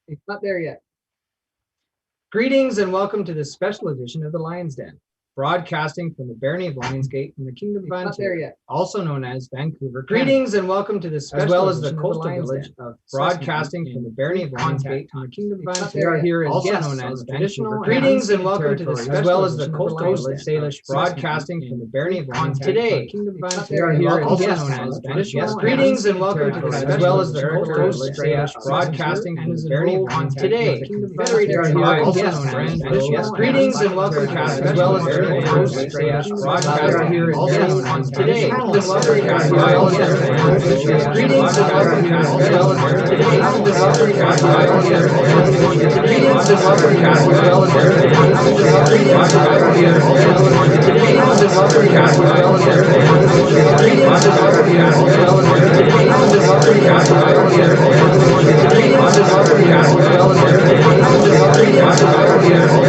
It's not there yet. Greetings and welcome to this special edition of the Lion's Den, broadcasting from the Barony of Lionsgate in the Kingdom of Ontario, also known as Vancouver, Canada. Greetings and welcome to this special as well as the coastal village of broadcasting from the Barony of Lionsgate in the Kingdom of Ontario. We are here as also known as traditional. Greetings and welcome to this as well as the coastal village Salish broadcasting from the Barony of Lionsgate today. We are here also known as traditional. Greetings and welcome to this as well as the coastal village Salish broadcasting from the Barony of Lionsgate today. Greetings and welcome to as well as the broadcasting here today. Greetings and welcome to as well as today. Greetings and welcome to as well as today. Greetings and welcome to as well as today. Greetings and welcome to as well as today. Greetings and welcome to as well as today. Greetings and welcome to as well as today. Greetings and welcome to as well as today. Greetings and welcome to as well as today. Greetings and welcome to as well as today. Greetings and welcome to as well as today. Greetings and welcome to as well as today. Greetings and welcome to as well as today. Greetings and welcome to as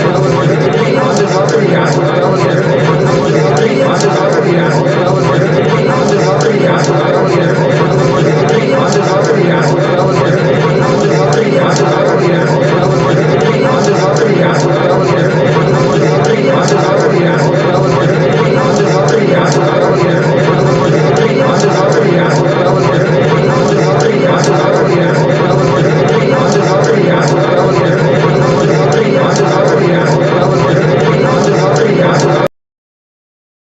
well as today. Greetings and welcome to as well as today. Greetings and welcome to as well as today. Greetings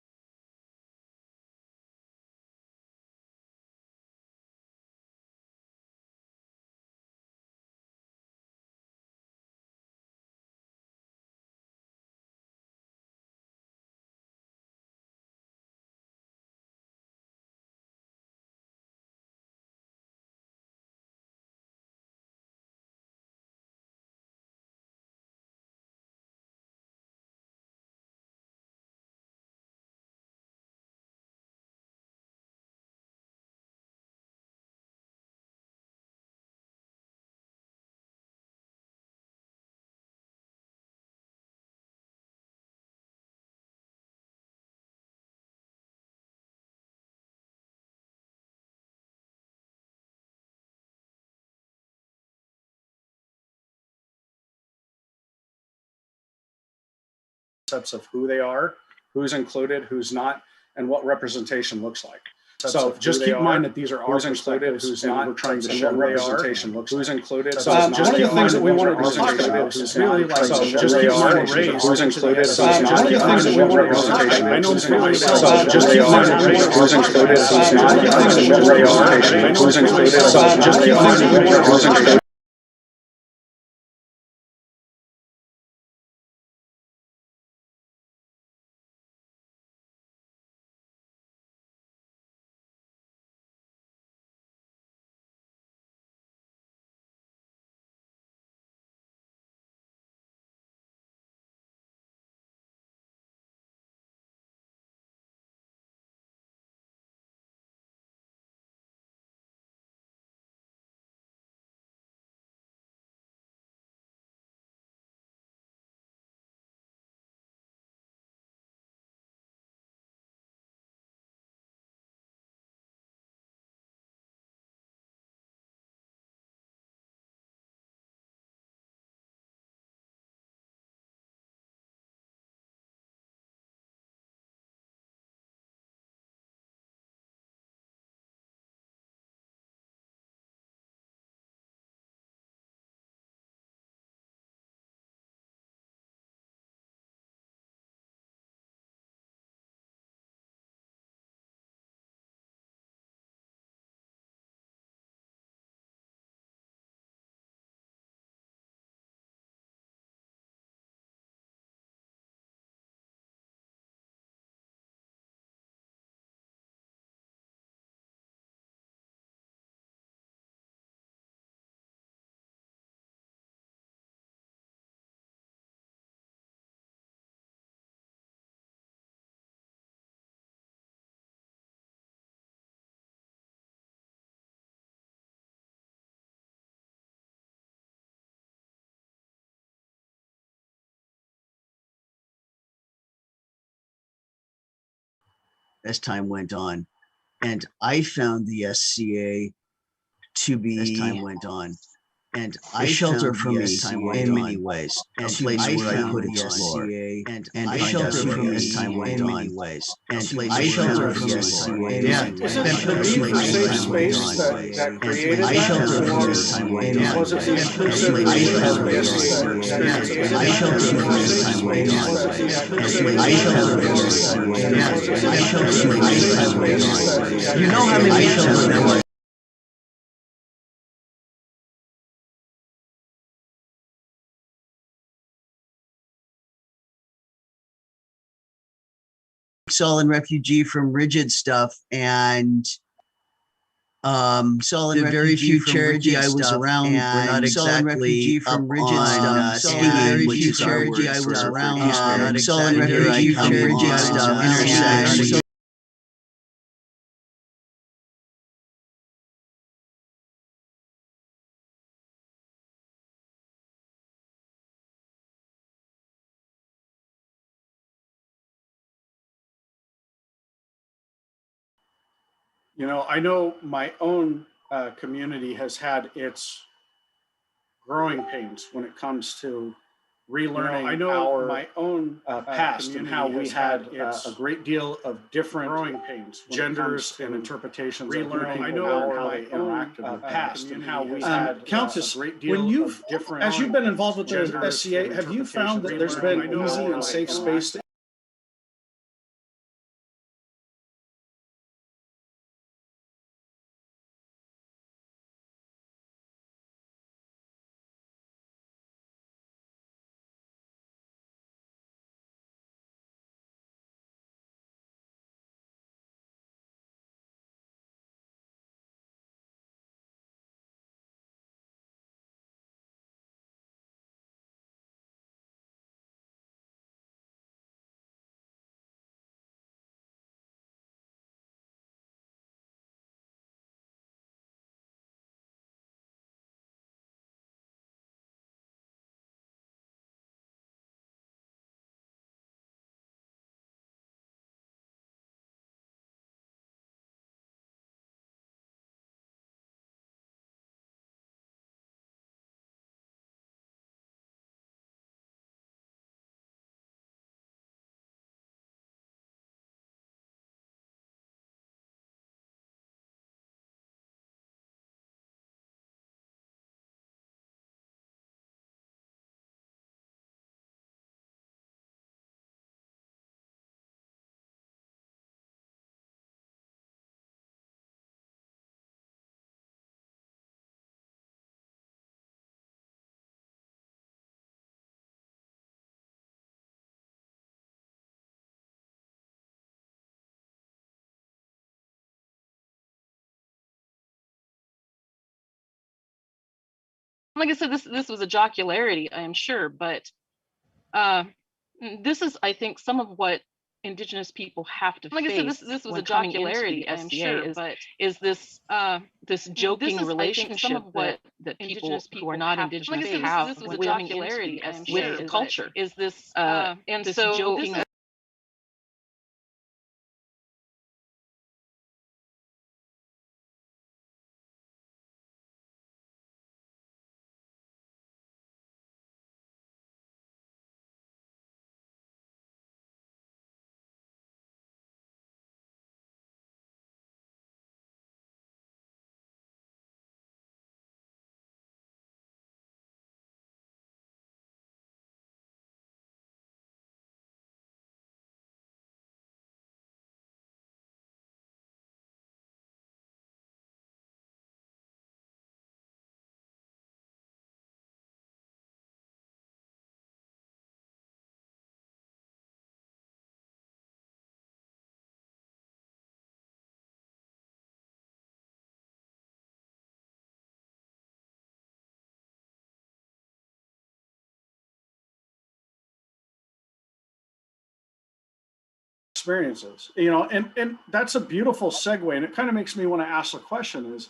and welcome to as well as today. Greetings and welcome to as well as today. Greetings and welcome to as well as today. Greetings and welcome to as well as today. Greetings and welcome to as well as today. Greetings and welcome to as well as today. Greetings and welcome to as well. Concepts of who they are, who's included, who's not, and what representation looks like. So just keep in mind that these are who's included, who's not. We're trying to show representation looks who's included. So just keep in mind that we wanted to talk about is really like so just keep in mind who's included. So just keep in mind that we wanted representation. I know really so just keep in mind who's included. Who's not. Representation. Who's included. So just keep in mind who's included. as time went on. And I found the SCA to be, as time went on. And a shelter for me in many ways, and a place where I could the explore, and a shelter for me in many ways, and a shelter for me in Yeah, many is ways. it the need for safe space that created I that, shelter for or me. was it the inclusive I nature shelter of the SCA experience? Is it I shelter the need for for safe space? Was it the inclusive nature I shelter of the for SCA? Was it the I shelter inclusive for safe space that You know how many created that? shelter there was. Solid refugee from rigid stuff, and solid the very few Cherokee I was around were not exactly from rigid stuff. Skiing, which is our word I was around. Solid refugee from rigid stuff. You know, I know my own community has had its growing pains when it comes to relearning I know our my own past and how we had a great deal of different growing pains genders and interpretations of relearning I know how they interacted with past and how we had Countess, a great deal when you've, of different as you've been involved with the genders SCA, and have you found that there's interpretations been of easy how and they safe interact. space to like I said, this was a jocularity, I am sure, but this is, I think, some of what Indigenous people have to face. Like I said, this was a jocularity, I am sure, but is this this joking relationship some of what that people who are not Indigenous have this was a jocularity, I am sure, with the culture. Is this and this so joking? experiences, you know, and that's a beautiful segue, and it kind of makes me want to ask the question is,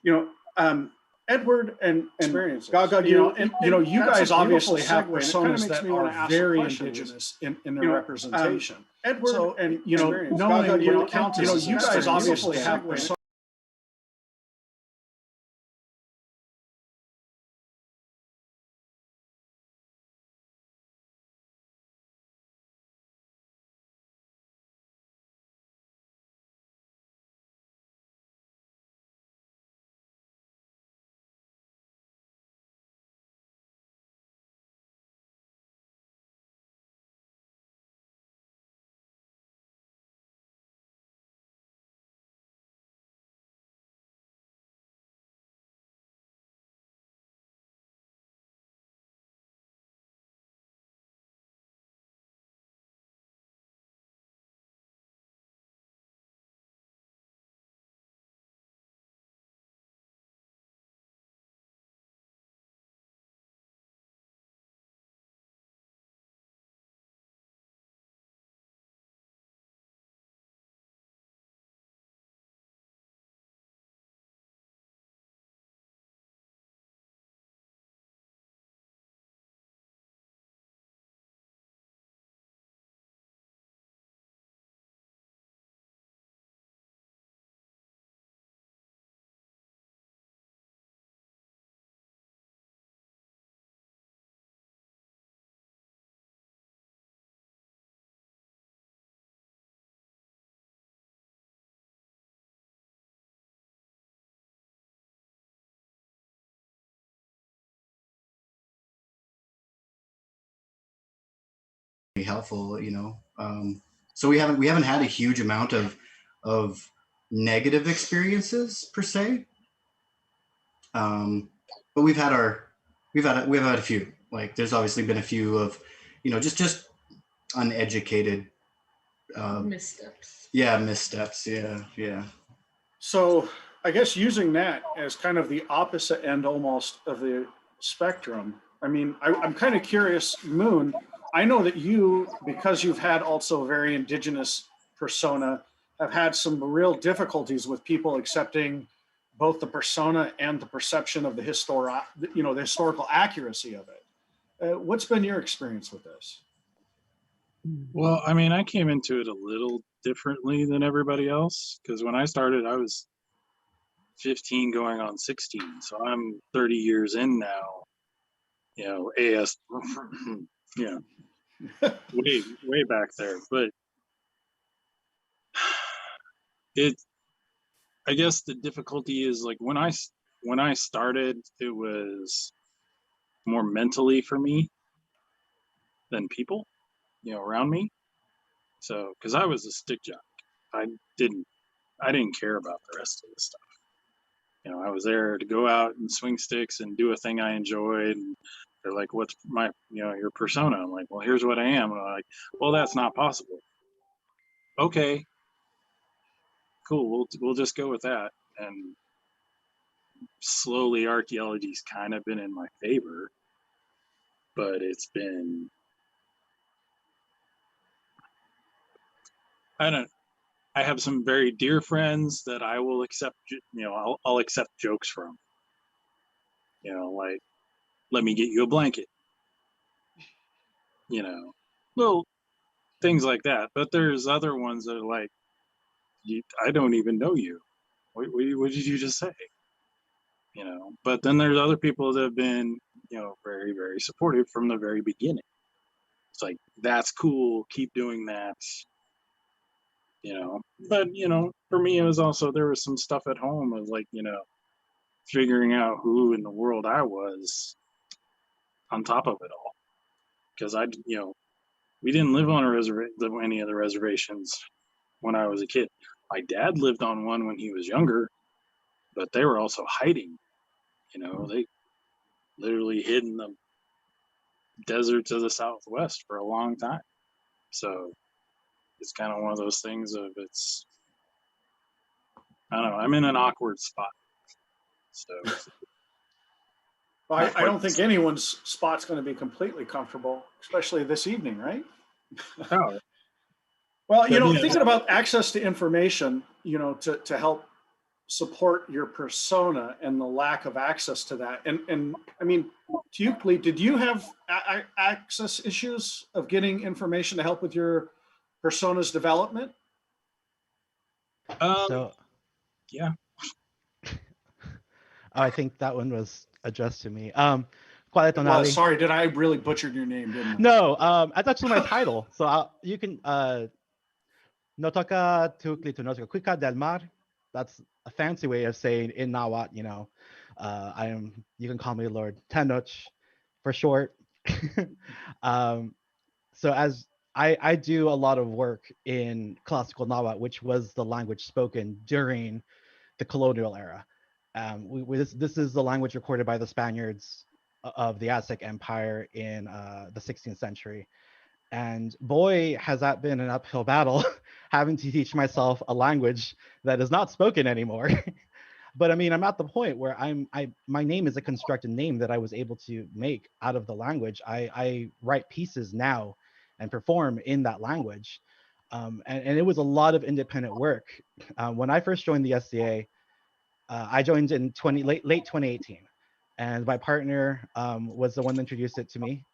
you know, Edward and Gaga, you know, and you know, you guys obviously have personas that are very Indigenous in their representation. Edward so, and you know, knowing you know, you guys obviously have personas helpful, you know. So we haven't had a huge amount of negative experiences per se, but we've had a few. Like there's obviously been a few of, you know, just uneducated missteps. Yeah, missteps. Yeah. So I guess using that as kind of the opposite end almost of the spectrum. I mean, I'm kind of curious, Moon. I know that you, because you've had also a very indigenous persona, have had some real difficulties with people accepting both the persona and the perception of the historical accuracy of it. What's been your experience with this? Well, I mean, I came into it a little differently than everybody else because when I started, I was 15 going on 16. So I'm 30 years in now, you know, AS, yeah, way back there. But I guess the difficulty is like when I started, it was more mentally for me than people, you know, around me. So, because I was a stick jock, I didn't care about the rest of the stuff. You know, I was there to go out and swing sticks and do a thing I enjoyed. And they're like, "What's my, you know, your persona?" I'm like, "Well, here's what I am." And I'm like, "Well, that's not possible." Okay, cool. We'll just go with that. And slowly, archaeology's kind of been in my favor, but it's been, I have some very dear friends that I will accept, you know, I'll accept jokes from. You know, like, let me get you a blanket. You know, well, things like that. But there's other ones that are like, I don't even know you. What did you just say? You know, but then there's other people that have been, you know, very, very supportive from the very beginning. It's like, that's cool. Keep doing that. You know, but, you know, for me, it was also, there was some stuff at home of like, you know, figuring out who in the world I was on top of it all. Because you know, we didn't live on any of the reservations when I was a kid. My dad lived on one when he was younger, but they were also hiding. You know, they literally hid in the deserts of the Southwest for a long time. So it's kind of one of those things of I don't know, I'm in an awkward spot. So Well, I don't think anyone's spot's going to be completely comfortable, especially this evening, right? Oh. Well, you know, thinking about access to information, you know, to help support your persona and the lack of access to that. And I mean, to you, Clete, did you have access issues of getting information to help with your persona's development? Yeah. I think that one was addressed to me. Well, sorry, did I really butchered your name, didn't I? No, that's actually my title. So you can Notoka Tukli to Notoka Kuika del Mar. That's a fancy way of saying in Nahuatl, you know, you can call me Lord Tenoch for short. So as I do a lot of work in classical Nahuatl, which was the language spoken during the colonial era. This is the language recorded by the Spaniards of the Aztec Empire in the 16th century. And boy, has that been an uphill battle, having to teach myself a language that is not spoken anymore. But I mean, I'm at the point where my name is a constructed name that I was able to make out of the language. I write pieces now and perform in that language. And it was a lot of independent work. When I first joined the SCA, I joined in late 2018. And my partner was the one that introduced it to me.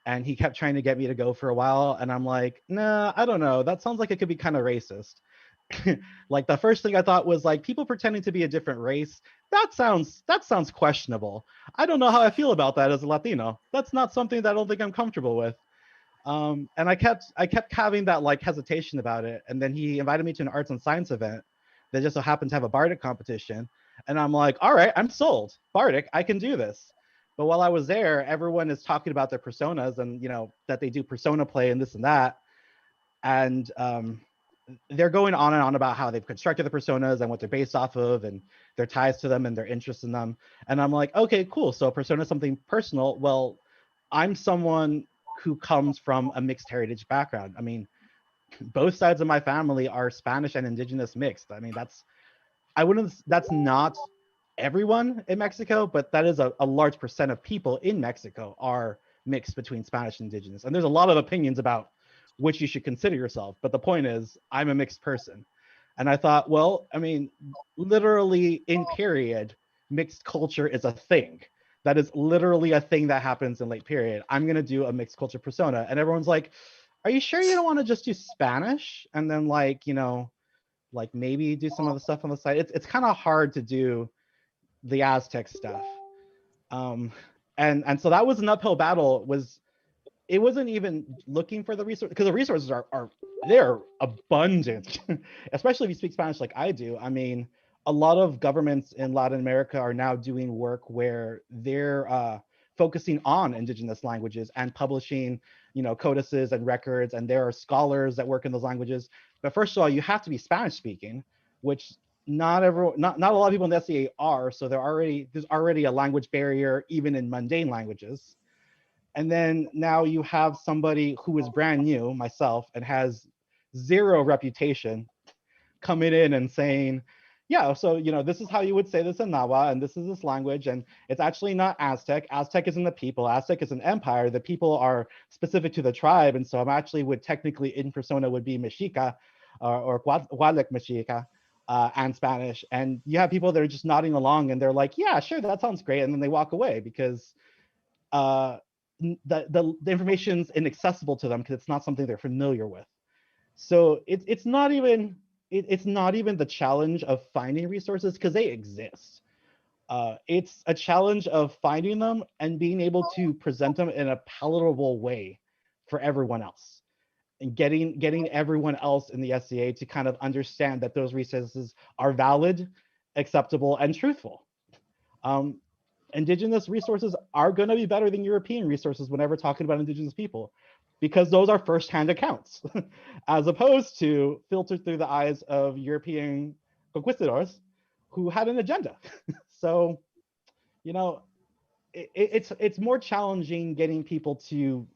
And he kept trying to get me to go for a while. And I'm like, nah, I don't know. That sounds like it could be kind of racist. Like the first thing I thought was like people pretending to be a different race. That sounds questionable. I don't know how I feel about that as a Latino. That's not something that I don't think I'm comfortable with. And I kept having that like hesitation about it. And then he invited me to an arts and science event that just so happened to have a Bardic competition. And I'm like, all right, I'm sold. Bardic, I can do this. But while I was there, everyone is talking about their personas and, that they do persona play and this and that. And they're going on and on about how they've constructed the personas and what they're based off of and their ties to them and their interests in them. And I'm like, okay, cool. So a persona is something personal. Well, I'm someone who comes from a mixed heritage background. I mean, both sides of my family are Spanish and indigenous mixed. I mean, that's not everyone in Mexico, but that is a large percent of people in Mexico are mixed between Spanish and indigenous. And there's a lot of opinions about which you should consider yourself. But the point is, I'm a mixed person. And I thought, well, I mean, literally in period, mixed culture is a thing. That is literally a thing that happens in late period. I'm going to do a mixed culture persona. And everyone's like, are you sure you don't want to just do Spanish? And then like maybe do some of the stuff on the side. It's kind of hard to do the Aztec stuff. And so that was an uphill battle. It wasn't even looking for the resource, because the resources are they're abundant, especially if you speak Spanish like I do. I mean, a lot of governments in Latin America are now doing work where they're focusing on indigenous languages and publishing, codices and records, and there are scholars that work in those languages. But first of all, you have to be Spanish speaking, which not a lot of people in the SCA are. So there's already a language barrier even in mundane languages. And then now you have somebody who is brand new, myself, and has zero reputation coming in and saying, yeah, so, this is how you would say this in Nahuatl, and this is this language, and it's actually not Aztec. Aztec isn't the people. Aztec is an empire. The people are specific to the tribe, and so I'm actually technically in persona would be Mexica or Hualec Mexica and Spanish. And you have people that are just nodding along, and they're like, yeah, sure, that sounds great, and then they walk away because the information's inaccessible to them because it's not something they're familiar with. So it's not even the challenge of finding resources, because they exist. It's a challenge of finding them and being able to present them in a palatable way for everyone else, and getting everyone else in the SCA to kind of understand that those resources are valid, acceptable, and truthful. Indigenous resources are going to be better than European resources whenever talking about indigenous people, because those are firsthand accounts, as opposed to filtered through the eyes of European conquistadors who had an agenda. So, it's more challenging getting people to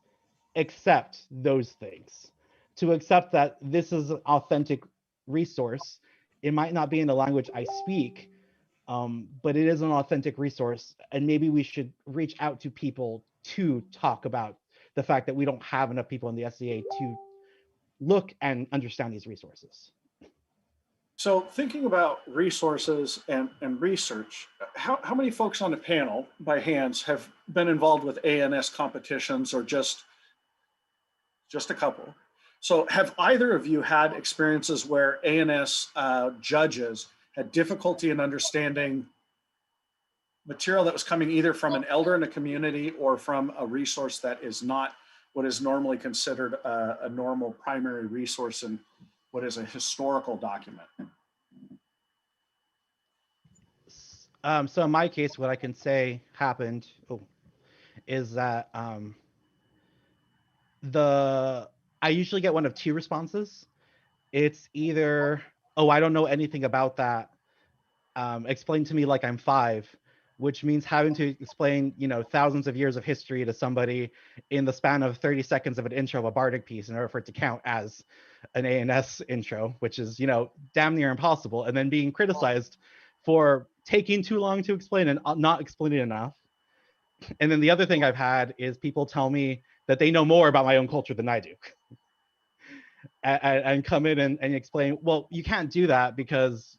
accept those things, to accept that this is an authentic resource. It might not be in the language I speak, but it is an authentic resource, and maybe we should reach out to people to talk about the fact that we don't have enough people in the SCA to look and understand these resources. So thinking about resources and research, how many folks on the panel, by hands, have been involved with ANS competitions, or just a couple? So have either of you had experiences where ANS judges had difficulty in understanding material that was coming either from an elder in a community or from a resource that is not what is normally considered a normal primary resource in what is a historical document? So in my case, what I can say happened is that I usually get one of two responses. It's either, oh, I don't know anything about that. Explain to me like I'm 5, which means having to explain, thousands of years of history to somebody in the span of 30 seconds of an intro of a bardic piece in order for it to count as an ANS intro, which is, damn near impossible. And then being criticized for taking too long to explain and not explaining enough. And then the other thing I've had is people tell me that they know more about my own culture than I do. and come in and explain, well, you can't do that because,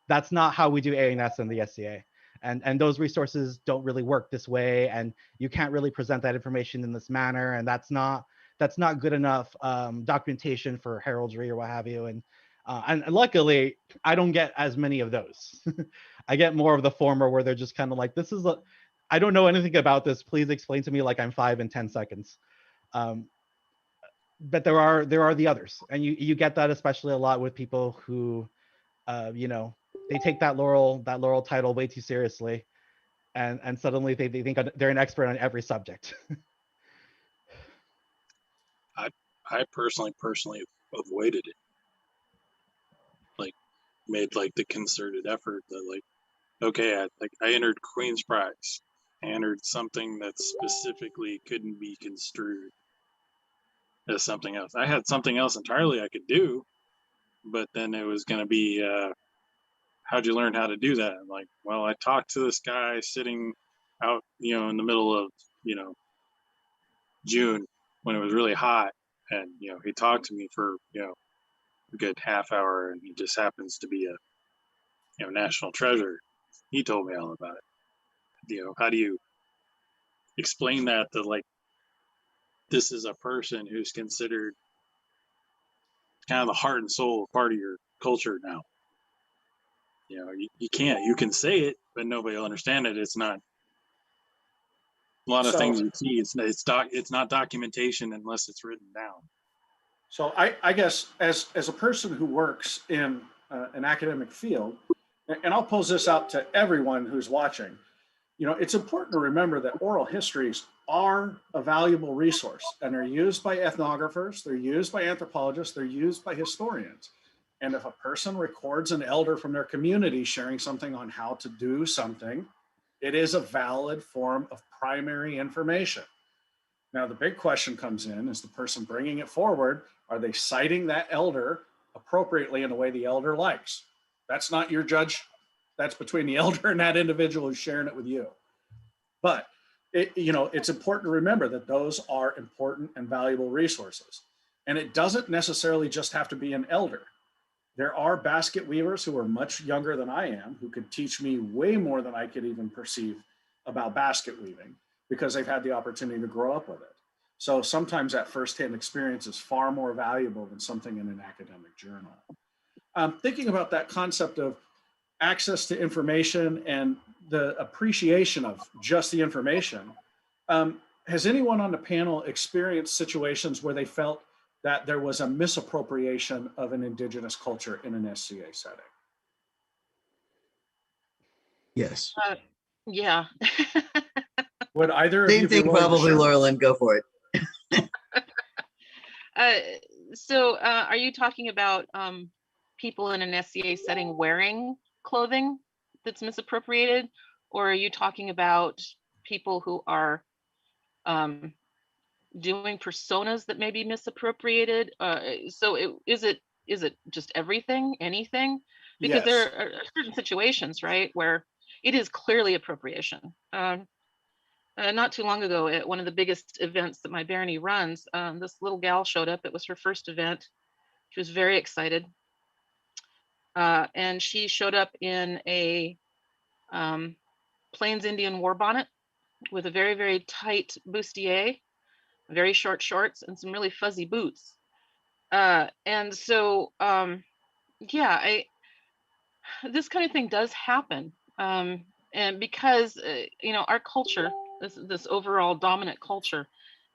that's not how we do ANS in the SCA. And those resources don't really work this way. And you can't really present that information in this manner. And that's not good enough documentation for heraldry or what have you. And luckily, I don't get as many of those. I get more of the former, where they're just kind of like, I don't know anything about this. Please explain to me like I'm 5 in 10 seconds. But there are the others. And you get that especially a lot with people who, they take that laurel title way too seriously. and suddenly they think they're an expert on every subject. I personally avoided it. Like, made like the concerted effort that, like, okay, I entered Queen's Prize. I entered something that specifically couldn't be construed as something else. I had something else entirely I could do, but then it was going to be, how'd you learn how to do that? I'm like, well, I talked to this guy sitting out, in the middle of, June when it was really hot, and he talked to me for a good half hour, and he just happens to be a national treasure. He told me all about it. How do you explain that to, like, this is a person who's considered kind of the heart and soul part of your culture now? You can't. You can say it, but nobody will understand it. It's not a lot of things you see. It's not documentation unless it's written down. So I guess as a person who works in an academic field, and I'll pose this out to everyone who's watching, it's important to remember that oral histories are a valuable resource, and they're used by ethnographers, they're used by anthropologists, they're used by historians. And if a person records an elder from their community sharing something on how to do something, it is a valid form of primary information. Now, the big question comes in, is the person bringing it forward, are they citing that elder appropriately in a way the elder likes? That's not your judge. That's between the elder and that individual who's sharing it with you. But it's important to remember that those are important and valuable resources. And it doesn't necessarily just have to be an elder. There are basket weavers who are much younger than I am, who could teach me way more than I could even perceive about basket weaving, because they've had the opportunity to grow up with it. So sometimes that firsthand experience is far more valuable than something in an academic journal. Thinking about that concept of access to information and the appreciation of just the information, has anyone on the panel experienced situations where they felt that there was a misappropriation of an indigenous culture in an SCA setting? Yes. Yeah. Would either of Same you be thing, willing to probably, share? Laura Lynn, go for it. So are you talking about people in an SCA setting wearing clothing that's misappropriated, or are you talking about people who are doing personas that may be misappropriated? Is it just everything, anything? Because Yes. there are certain situations, right, where it is clearly appropriation. Not too long ago, at one of the biggest events that my Barony runs, this little gal showed up. It was her first event. She was very excited. And she showed up in a Plains Indian war bonnet with a very, very tight bustier, very short shorts, and some really fuzzy boots. And so, yeah, this kind of thing does happen. And because, our culture, this overall dominant culture,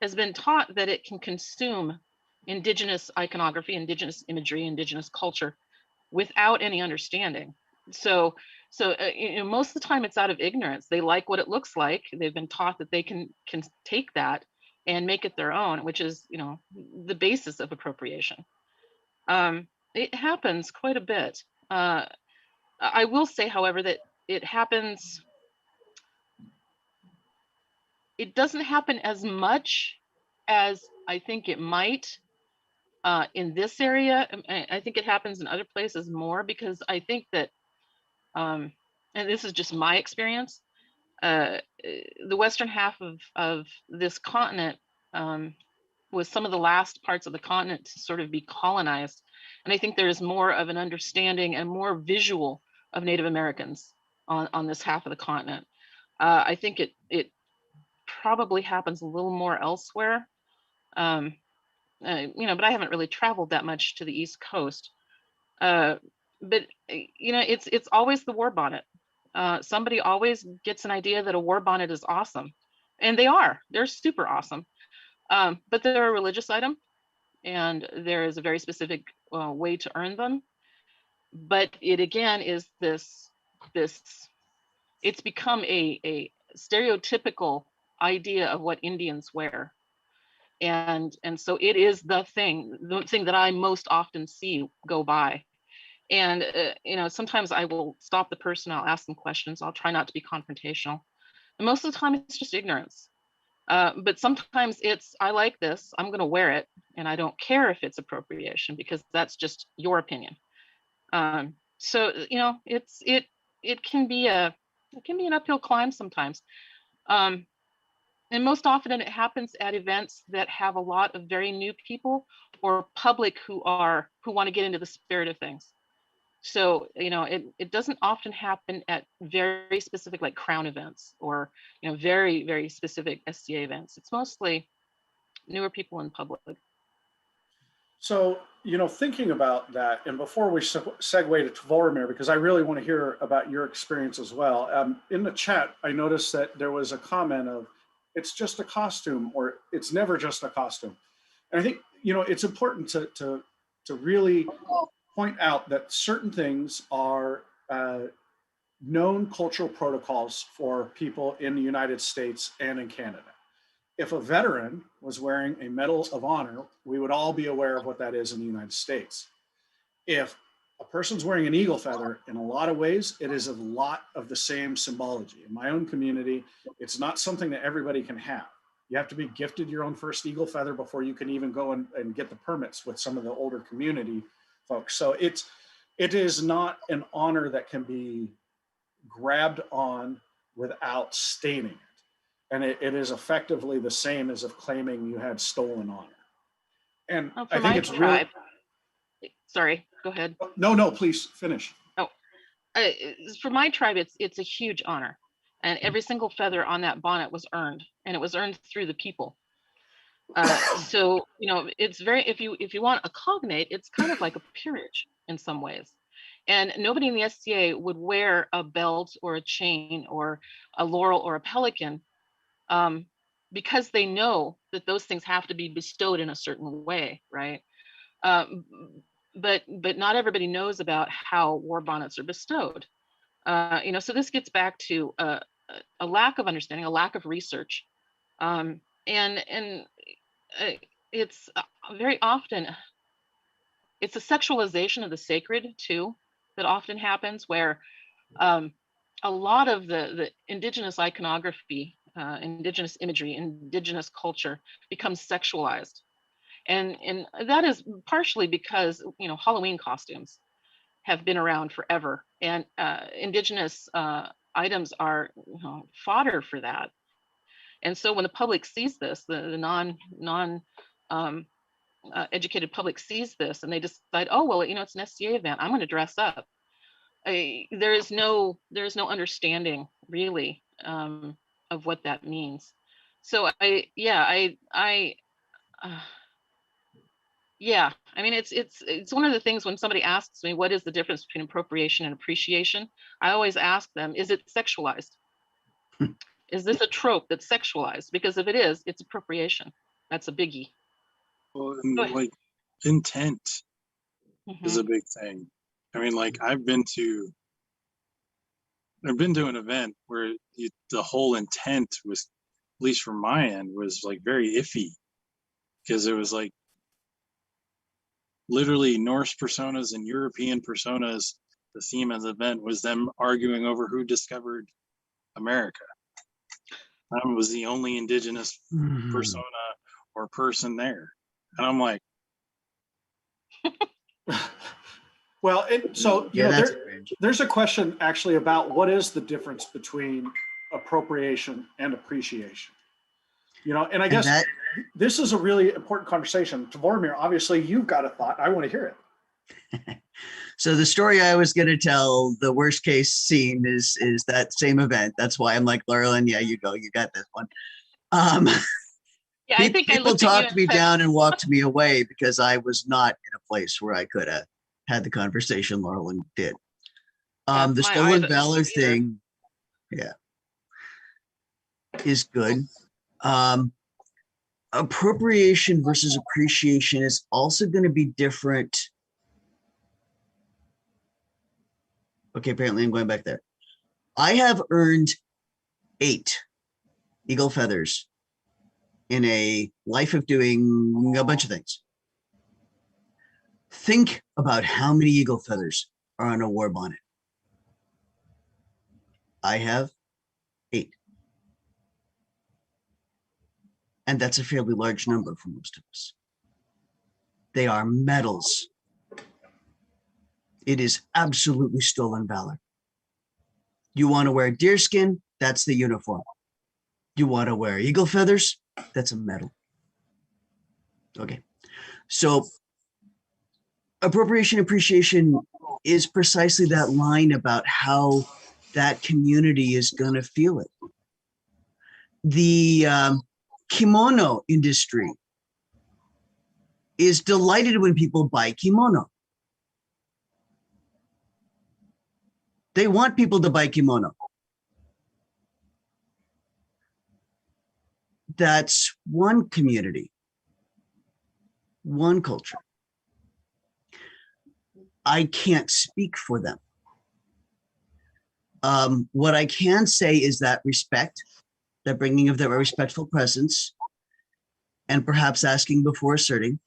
has been taught that it can consume indigenous iconography, indigenous imagery, indigenous culture without any understanding. So most of the time it's out of ignorance. They like what it looks like. They've been taught that they can take that and make it their own, which is, the basis of appropriation. It happens quite a bit. I will say, however, that it doesn't happen as much as I think it might in this area. I think it happens in other places more, because I think that, and this is just my experience, the western half of this continent was some of the last parts of the continent to sort of be colonized. And I think there's more of an understanding and more visual of Native Americans on this half of the continent. I think it probably happens a little more elsewhere. But I haven't really traveled that much to the East Coast. But it's always the war bonnet. Somebody always gets an idea that a war bonnet is awesome, and they're super awesome. But they're a religious item, and there is a very specific way to earn them. But it again is this it's become a stereotypical idea of what Indians wear. And so it is the thing that I most often see go by. And, you know, sometimes I will stop the person, I'll ask them questions, I'll try not to be confrontational. And most of the time it's just ignorance. But sometimes it's, I like this, I'm gonna wear it, and I don't care if it's appropriation because that's just your opinion. So, you know, it can be an uphill climb sometimes. And most often it happens at events that have a lot of very new people or public who want to get into the spirit of things. So, you know, it doesn't often happen at very specific like Crown events or, you know, very, very specific SCA events. It's mostly newer people in public. So, you know, thinking about that, and before we segue to Tvoromir, because I really want to hear about your experience as well. In the chat, I noticed that there was a comment of, it's just a costume, or it's never just a costume. And I think, you know, it's important to really point out that certain things are known cultural protocols for people in the United States and in Canada. If a veteran was wearing a Medal of Honor, we would all be aware of what that is in the United States. If a person's wearing an eagle feather, in a lot of ways, it is a lot of the same symbology. In my own community, it's not something that everybody can have. You have to be gifted your own first eagle feather before you can even go and get the permits with some of the older community folks. So it is not an honor that can be grabbed on without staining it. And it is effectively the same as if claiming you had stolen honor. And I think it's really... Sorry, go ahead. No, please finish. Oh, for my tribe, it's a huge honor. And every single feather on that bonnet was earned, and it was earned through the people. So, you know, it's very, if you want a cognate, it's kind of like a peerage in some ways. And nobody in the SCA would wear a belt or a chain or a laurel or a pelican because they know that those things have to be bestowed in a certain way, right? But not everybody knows about how war bonnets are bestowed. You know, so this gets back to a lack of understanding, a lack of research, and it's very often it's a sexualization of the sacred too that often happens, where a lot of the indigenous iconography, indigenous imagery, indigenous culture becomes sexualized. And that is partially because, you know, Halloween costumes have been around forever, and indigenous items are, you know, fodder for that. And so when the public sees this, the non educated public sees this, and they decide, oh well, you know, it's an SCA event, I'm going to dress up. There is no understanding really of what that means. So yeah, I mean, it's one of the things when somebody asks me, what is the difference between appropriation and appreciation? I always ask them, is it sexualized? Is this a trope that's sexualized? Because if it is, it's appropriation. That's a biggie. Well, and like intent is a big thing. I mean, like I've been to an event where the whole intent was, at least from my end, was like very iffy, because it was like literally Norse personas and European personas. The theme of the event was them arguing over who discovered America. I was the only indigenous persona or person there. And I'm like, well, so you know, there's a question actually about what is the difference between appropriation and appreciation. You know, and I guess this is a really important conversation. Tvoromir, obviously you've got a thought. I want to hear it. So the story I was going to tell, the worst case scene is that same event. That's why I'm like, Laurelyn, yeah, you go, you got this one. Yeah, I think people talked me down and walked me away because I was not in a place where I could have had the conversation Laurelyn did. The stolen valor thing, yeah, is good. Appropriation versus appreciation is also going to be different. Okay, apparently I'm going back there. I have earned 8 eagle feathers in a life of doing a bunch of things. Think about how many eagle feathers are on a war bonnet. I have 8. And that's a fairly large number for most of us. They are medals. It is absolutely stolen valor. You want to wear deerskin? That's the uniform. You want to wear eagle feathers? That's a medal. Okay. So appropriation appreciation is precisely that line about how that community is going to feel it. The kimono industry is delighted when people buy kimono. They want people to buy kimono. That's one community, one culture. I can't speak for them. What I can say is that respect, the bringing of their respectful presence, and perhaps asking before asserting,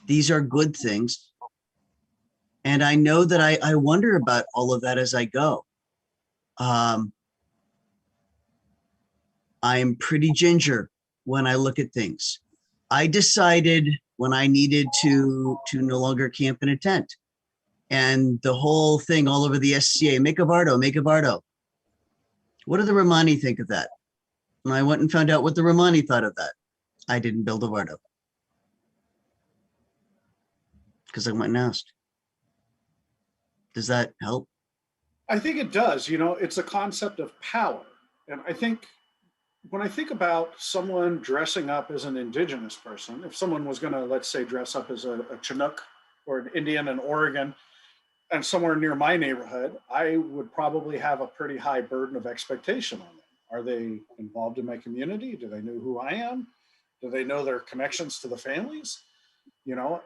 these are good things. And I know that I wonder about all of that as I go. I'm pretty ginger when I look at things. I decided when I needed to no longer camp in a tent. And the whole thing all over the SCA, make a Vardo, make a Vardo. What do the Romani think of that? And I went and found out what the Romani thought of that. I didn't build a Vardo. Because I went and asked. Does that help? I think it does. You know, it's a concept of power. And I think when I think about someone dressing up as an indigenous person, if someone was going to, let's say, dress up as a Chinook or an Indian in Oregon and somewhere near my neighborhood, I would probably have a pretty high burden of expectation on them. Are they involved in my community? Do they know who I am? Do they know their connections to the families? You know,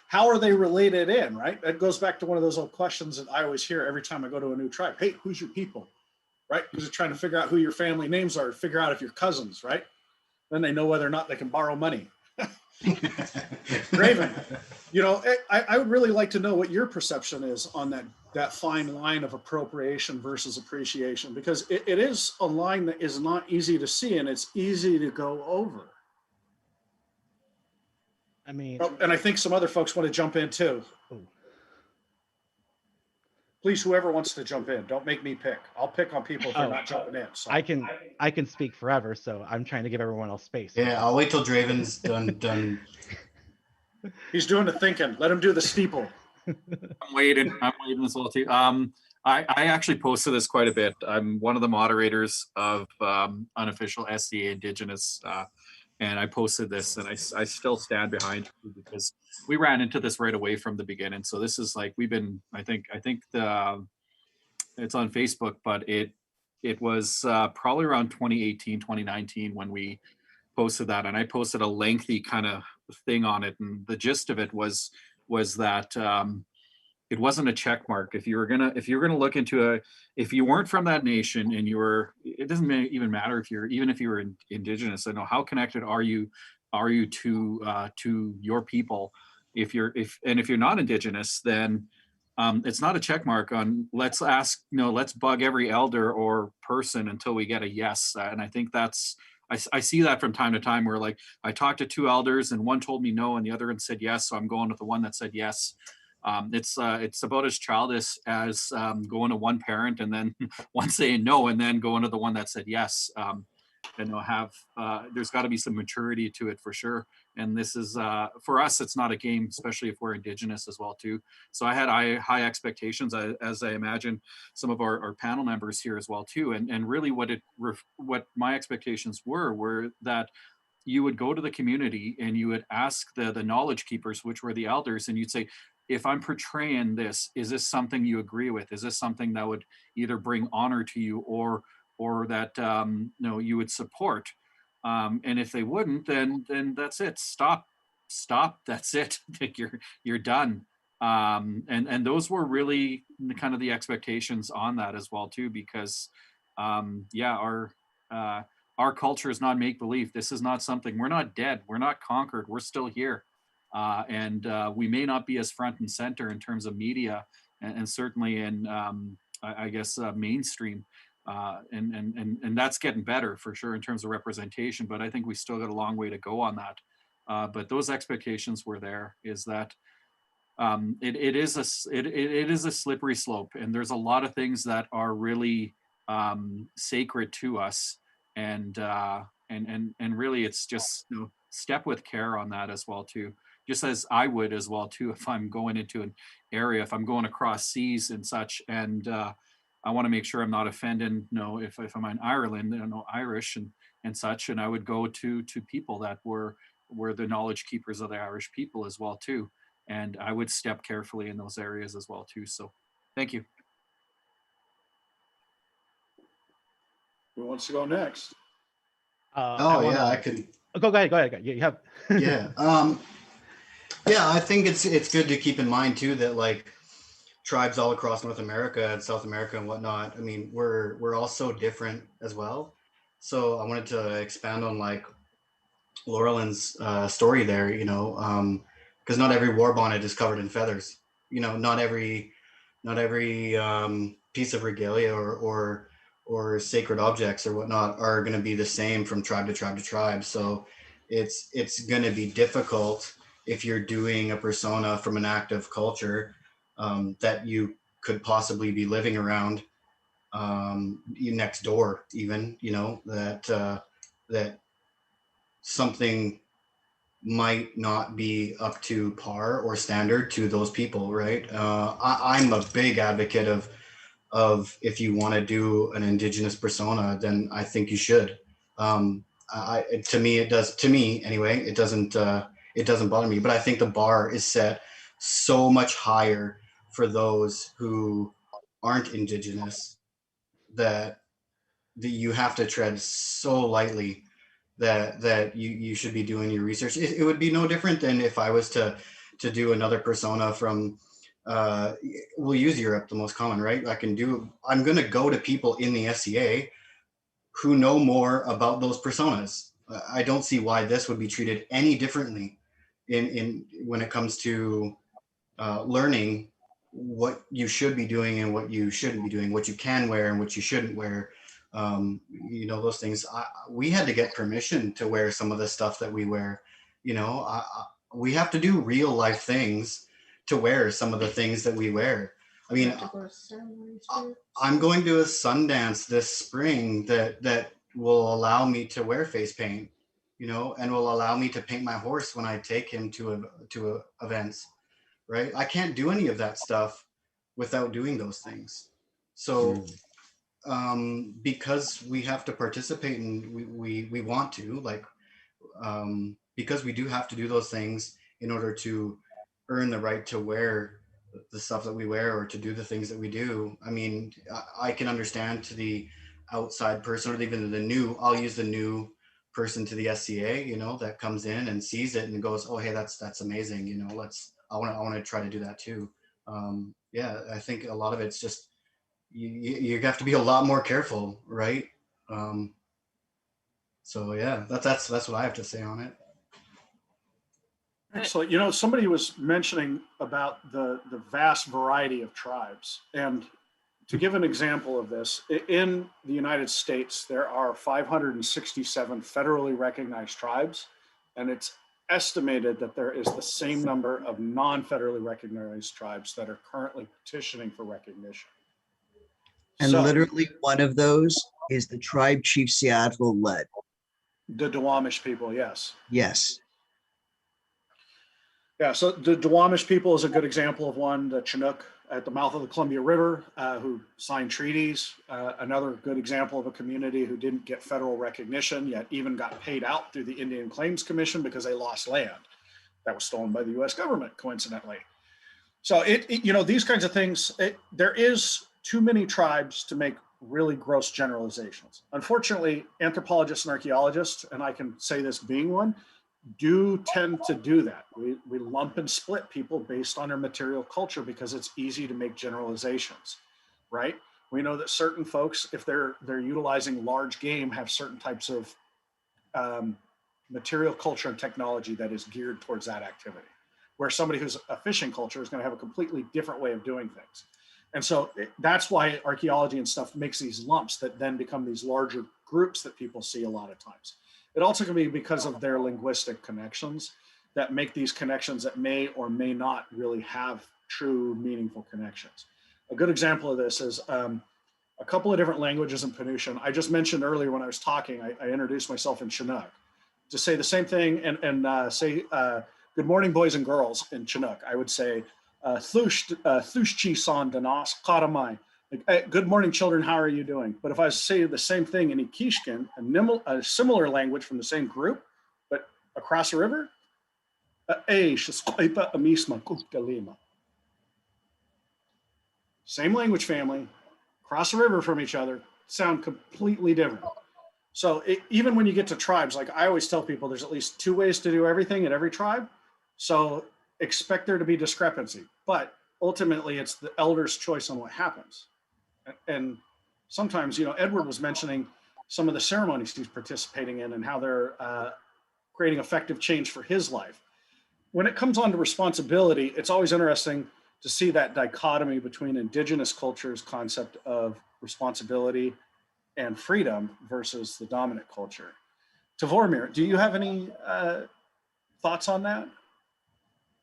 how are they related in, right? That goes back to one of those old questions that I always hear every time I go to a new tribe. Hey, who's your people, right? Because they're trying to figure out who your family names are, figure out if you're cousins, right? Then they know whether or not they can borrow money. Raven, you know, I would really like to know what your perception is on that fine line of appropriation versus appreciation, because it is a line that is not easy to see and it's easy to go over. I mean, and I think some other folks want to jump in too. Please, whoever wants to jump in, don't make me pick. I'll pick on people if they're not jumping in. So. I can speak forever, so I'm trying to give everyone else space. Yeah, I'll wait till Draven's done. He's doing the thinking. Let him do the steeple. I'm waiting as well too. I actually posted this quite a bit. I'm one of the moderators of Unofficial SCA Indigenous, and I posted this, and I still stand behind it because we ran into this right away from the beginning. So this is like, we've been, I think it's on Facebook, but it was probably around 2018, 2019 when we posted that, and I posted a lengthy kind of thing on it, and the gist of it was that it wasn't a check mark. If you're gonna look into if you weren't from that nation and it doesn't even matter if you're indigenous. I know, how connected are you to your people? If you're not indigenous, then it's not a check mark on let's bug every elder or person until we get a yes. And I think that's, I see that from time to time where, like, I talked to 2 elders and one told me no and the other one said yes, so I'm going with the one that said yes. It's about as childish as going to one parent and then one saying no and then going to the one that said yes. There's got to be some maturity to it for sure. And this is for us, it's not a game, especially if we're indigenous as well too. So I had high expectations, as I imagine some of our panel members here as well too. And really what my expectations were that you would go to the community and you would ask the knowledge keepers, which were the elders, and you'd say, if I'm portraying this, is this something you agree with? Is this something that would either bring honor to you or that you would support? And if they wouldn't, then that's it. Stop. That's it. You're done. And those were really kind of the expectations on that as well too, because yeah, our culture is not make-believe. This is not something, we're not dead, we're not conquered, we're still here. And we may not be as front and center in terms of media, and certainly in, I guess, mainstream. And that's getting better for sure in terms of representation, but I think we still got a long way to go on that. But those expectations were there, is that it is a slippery slope, and there's a lot of things that are really sacred to us, and really it's just, you know, step with care on that as well too, just as I would as well too if I'm going into an area, if I'm going across seas and such, and I want to make sure I'm not offending, you know, if I'm in Ireland, you know, Irish and such, and I would go to people that were the knowledge keepers of the Irish people as well too, and I would step carefully in those areas as well too. So thank you. Who wants to go next? I could Go ahead. You have. Yeah. Yeah, I think it's good to keep in mind too that like tribes all across North America and South America and whatnot, I mean, we're all so different as well. So I wanted to expand on like Laurelyn's story there, you know, because not every war bonnet is covered in feathers. You know, not every piece of regalia or sacred objects or whatnot are going to be the same from tribe to tribe to tribe. So it's going to be difficult if you're doing a persona from an active culture that you could possibly be living around next door, even, you know, that something might not be up to par or standard to those people, right? I'm a big advocate of if you want to do an Indigenous persona, then I think you should. To me anyway, it doesn't bother me, but I think the bar is set so much higher for those who aren't Indigenous that you have to tread so lightly that you should be doing your research. It would be no different than if I was to do another persona from, we'll use Europe, the most common, right? I'm going to go to people in the SCA who know more about those personas. I don't see why this would be treated any differently in when it comes to learning what you should be doing and what you shouldn't be doing, what you can wear and what you shouldn't wear. You know, those things. We had to get permission to wear some of the stuff that we wear. You know, we have to do real life things to wear some of the things that we wear. I mean, I'm going to a Sundance this spring that will allow me to wear face paint, you know, and will allow me to paint my horse when I take him to events, right? I can't do any of that stuff without doing those things. So because we have to participate and we want to, like, because we do have to do those things in order to earn the right to wear the stuff that we wear or to do the things that we do. I mean, I can understand to the outside person or even I'll use the new person to the SCA, you know, that comes in and sees it and goes, oh, hey, that's amazing. You know, I want to try to do that too. Yeah, I think a lot of it's just, you have to be a lot more careful, right? So yeah, that's what I have to say on it. Excellent. You know, somebody was mentioning about the vast variety of tribes. And to give an example of this, in the United States, there are 567 federally recognized tribes, and it's estimated that there is the same number of non-federally recognized tribes that are currently petitioning for recognition. And literally one of those is the tribe Chief Seattle led. The Duwamish people, yes. Yes. Yeah, so the Duwamish people is a good example of one. The Chinook at the mouth of the Columbia River who signed treaties. Another good example of a community who didn't get federal recognition, yet even got paid out through the Indian Claims Commission because they lost land that was stolen by the US government, coincidentally. So you know, these kinds of things, there is too many tribes to make really gross generalizations. Unfortunately, anthropologists and archaeologists, and I can say this being one, do tend to do that. We lump and split people based on their material culture because it's easy to make generalizations, right? We know that certain folks, if they're utilizing large game, have certain types of material culture and technology that is geared towards that activity, where somebody who's a fishing culture is going to have a completely different way of doing things. And so that's why archaeology and stuff makes these lumps that then become these larger groups that people see a lot of times. It also can be because of their linguistic connections that make these connections that may or may not really have true meaningful connections. A good example of this is a couple of different languages in Penutian. I just mentioned earlier when I was talking, I introduced myself in Chinook. To say the same thing and say good morning, boys and girls in Chinook, I would say Thushchi san danas karamai. Good morning, children. How are you doing? But if I say the same thing in Ikishkin, a similar language from the same group, but across a river, same language family, across a river from each other, sound completely different. So even when you get to tribes, like I always tell people, there's at least 2 ways to do everything in every tribe. So expect there to be discrepancy, but ultimately it's the elder's choice on what happens. And sometimes, you know, Edward was mentioning some of the ceremonies he's participating in and how they're creating effective change for his life. When it comes on to responsibility, it's always interesting to see that dichotomy between indigenous culture's concept of responsibility and freedom versus the dominant culture. Tavormir, do you have any thoughts on that?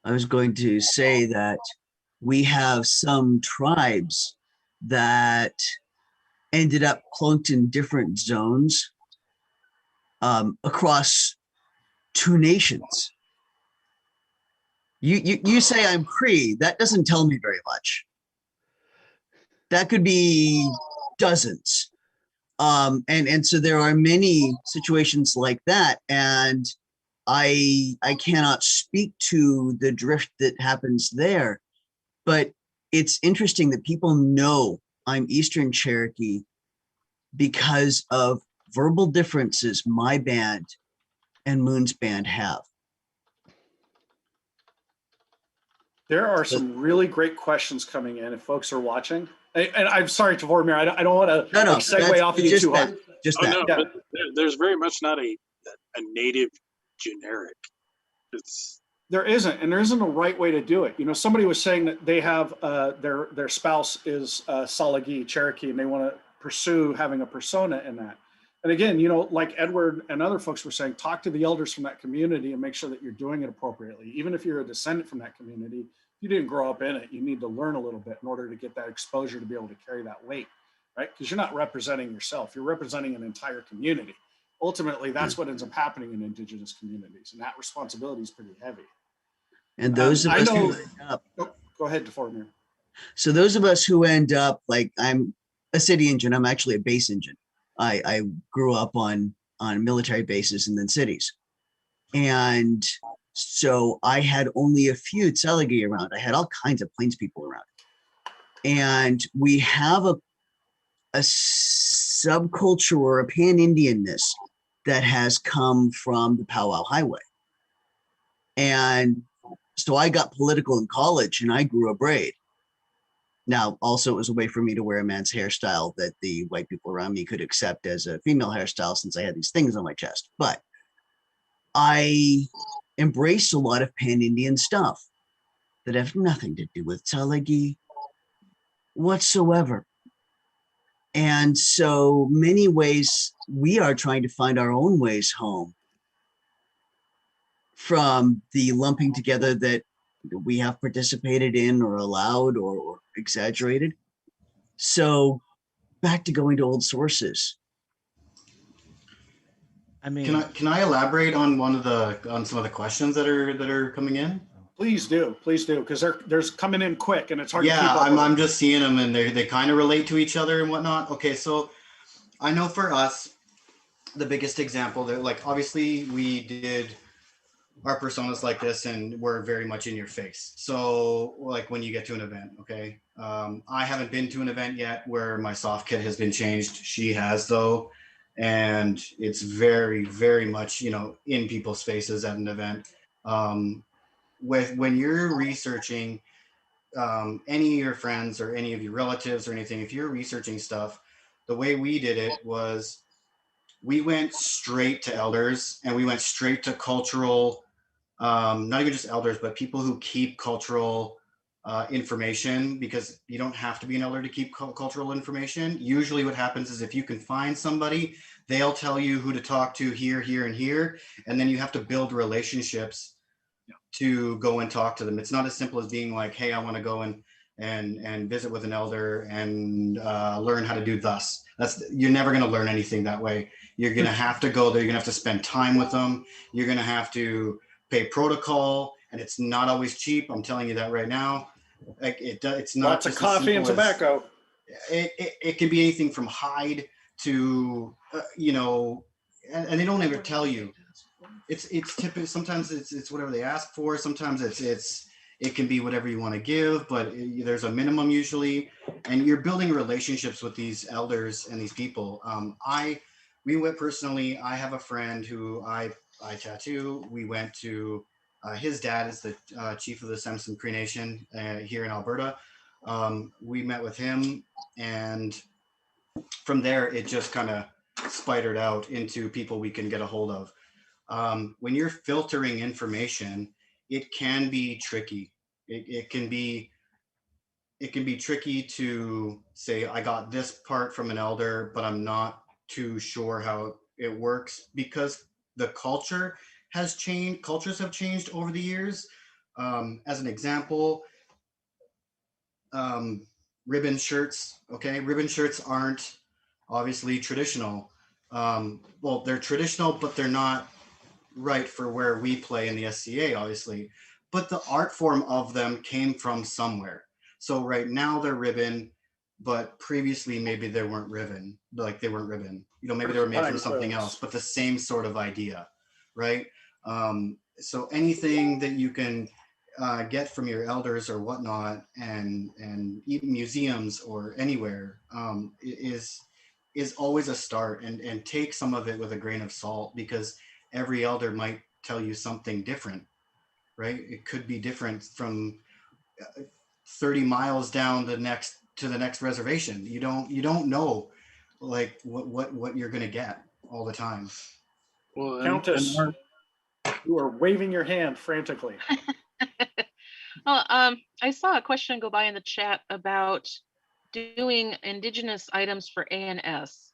I was going to say that we have some tribes that ended up clunked in different zones across 2 nations. You say I'm Cree, that doesn't tell me very much. That could be dozens. And so there are many situations like that. And I cannot speak to the drift that happens there, but it's interesting that people know I'm Eastern Cherokee because of verbal differences my band and Moon's band have. There are some really great questions coming in if folks are watching. And I'm sorry, Tavormir, I don't want to segue off of you too hard. Just that. No, Yeah. but there's very much not a native generic. There isn't, and there isn't a right way to do it. You know, somebody was saying that they have their spouse is Salagi Cherokee, and they want to pursue having a persona in that. And again, you know, like Edward and other folks were saying, talk to the elders from that community and make sure that you're doing it appropriately. Even if you're a descendant from that community, if you didn't grow up in it, you need to learn a little bit in order to get that exposure to be able to carry that weight, right? Because you're not representing yourself, you're representing an entire community. Ultimately, that's what ends up happening in indigenous communities, and that responsibility is pretty heavy. And those of us who end up, go ahead, Tavormir. So those of us who end up, like I'm a city Indian, I'm actually a base Indian. I grew up on military bases and then cities. And so I had only a few Tsalagi around. I had all kinds of Plains people around. And we have a subculture or a pan-Indianness that has come from the Powwow Highway. And so I got political in college and I grew a braid. Now, also, it was a way for me to wear a man's hairstyle that the white people around me could accept as a female hairstyle since I had these things on my chest. But I embraced a lot of pan-Indian stuff that have nothing to do with Tsalagi whatsoever. And so many ways we are trying to find our own ways home from the lumping together that we have participated in or allowed or exaggerated. So back to going to old sources. I mean, can I elaborate on some of the questions that are coming in? Please do, because there's coming in quick and it's hard to keep Yeah, up. I'm just seeing them and they kind of relate to each other and whatnot. Okay, so I know for us, the biggest example that, like, obviously we did our personas like this and we're very much in your face. So like when you get to an event, okay. I haven't been to an event yet where my soft kit has been changed. She has though. and it's very, very much, you know, in people's faces at an event. When you're researching any of your friends or any of your relatives or anything, if you're researching stuff, the way we did it was we went straight to elders, and we went straight to cultural, not even just elders, but people who keep cultural information, because you don't have to be an elder to keep cultural information. Usually what happens is if you can find somebody, they'll tell you who to talk to here, here, and here. And then you have to build relationships to go and talk to them. It's not as simple as being like, hey, I want to go and visit with an elder and learn how to do thus. You're never going to learn anything that way. You're going to have to go there. You're going to have to spend time with them. You're going to have to pay protocol, and it's not always cheap. I'm telling you that right now. It's not lots of coffee and tobacco. It can be anything from hide to you know, and they don't ever tell you. It's typically, sometimes it's whatever they ask for. Sometimes it can be whatever you want to give, but there's a minimum usually, and you're building relationships with these elders and these people. We went personally. I have a friend who I tattoo. We went to his dad is the chief of the Samson Cree Nation here in Alberta. We met with him, and from there it just kind of spidered out into people we can get a hold of. When you're filtering information, it can be tricky. It can be tricky to say, I got this part from an elder, but I'm not too sure how it works, because the culture has changed. Cultures have changed over the years. As an example, ribbon shirts. Okay, ribbon shirts aren't obviously traditional. Well, they're traditional, but they're not right for where we play in the SCA, obviously. But the art form of them came from somewhere. So right now they're ribbon, but previously maybe they weren't ribbon. Like they weren't ribbon. You know, maybe they were made from something else, but the same sort of idea, right? So anything that you can get from your elders or whatnot, and even museums or anywhere, is always a start, and take some of it with a grain of salt, because every elder might tell you something different, right? It could be different from 30 miles down to the next reservation. You don't know like what you're going to get all the time. Well, Countess, you are waving your hand frantically. Well, I saw a question go by in the chat about doing Indigenous items for ANS.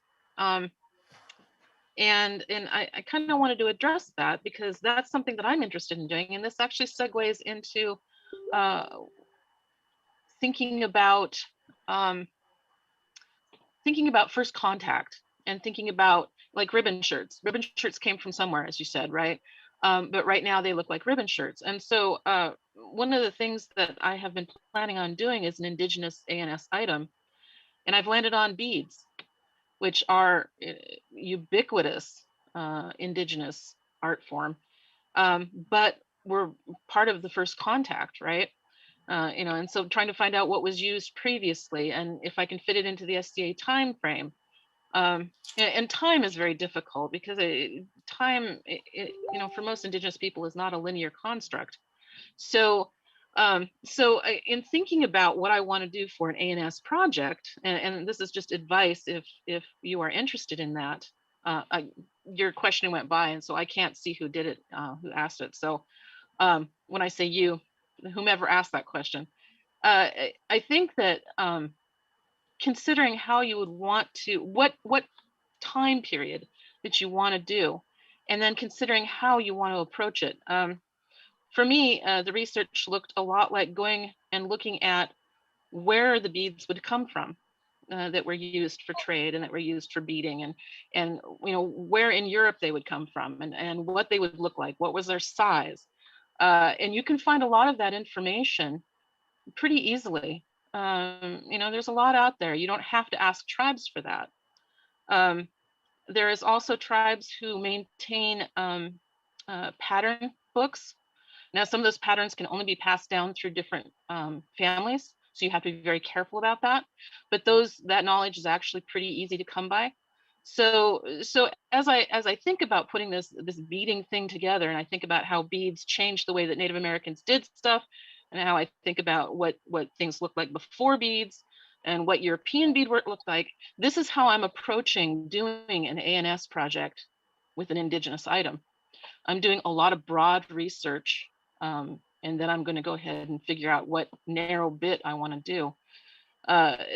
And I kind of wanted to address that, because that's something that I'm interested in doing. And this actually segues into thinking about first contact, and thinking about like ribbon shirts. Ribbon shirts came from somewhere, as you said, right? But right now they look like ribbon shirts. And so one of the things that I have been planning on doing is an Indigenous ANS item. And I've landed on beads, which are ubiquitous Indigenous art form, but we're part of the first contact, right? You know, and so trying to find out what was used previously, and if I can fit it into the SDA time frame. And time is very difficult, because time, you know, for most Indigenous people is not a linear construct. So in thinking about what I want to do for an ANS project, and this is just advice if you are interested in that, your question went by, and so I can't see who did it, who asked it. So when I say you, whomever asked that question, I think that considering how you would want to, what time period that you want to do, and then considering how you want to approach it. For me, the research looked a lot like going and looking at where the beads would come from that were used for trade and that were used for beading, and you know, where in Europe they would come from, and what they would look like, what was their size. And you can find a lot of that information pretty easily. You know, there's a lot out there. You don't have to ask tribes for that. There is also tribes who maintain pattern books. Now, some of those patterns can only be passed down through different families, so you have to be very careful about that. But that knowledge is actually pretty easy to come by. So as I think about putting this beading thing together, and I think about how beads changed the way that Native Americans did stuff, and how I think about what things looked like before beads and what European beadwork looked like, this is how I'm approaching doing an ANS project with an indigenous item. I'm doing a lot of broad research, and then I'm going to go ahead and figure out what narrow bit I want to do.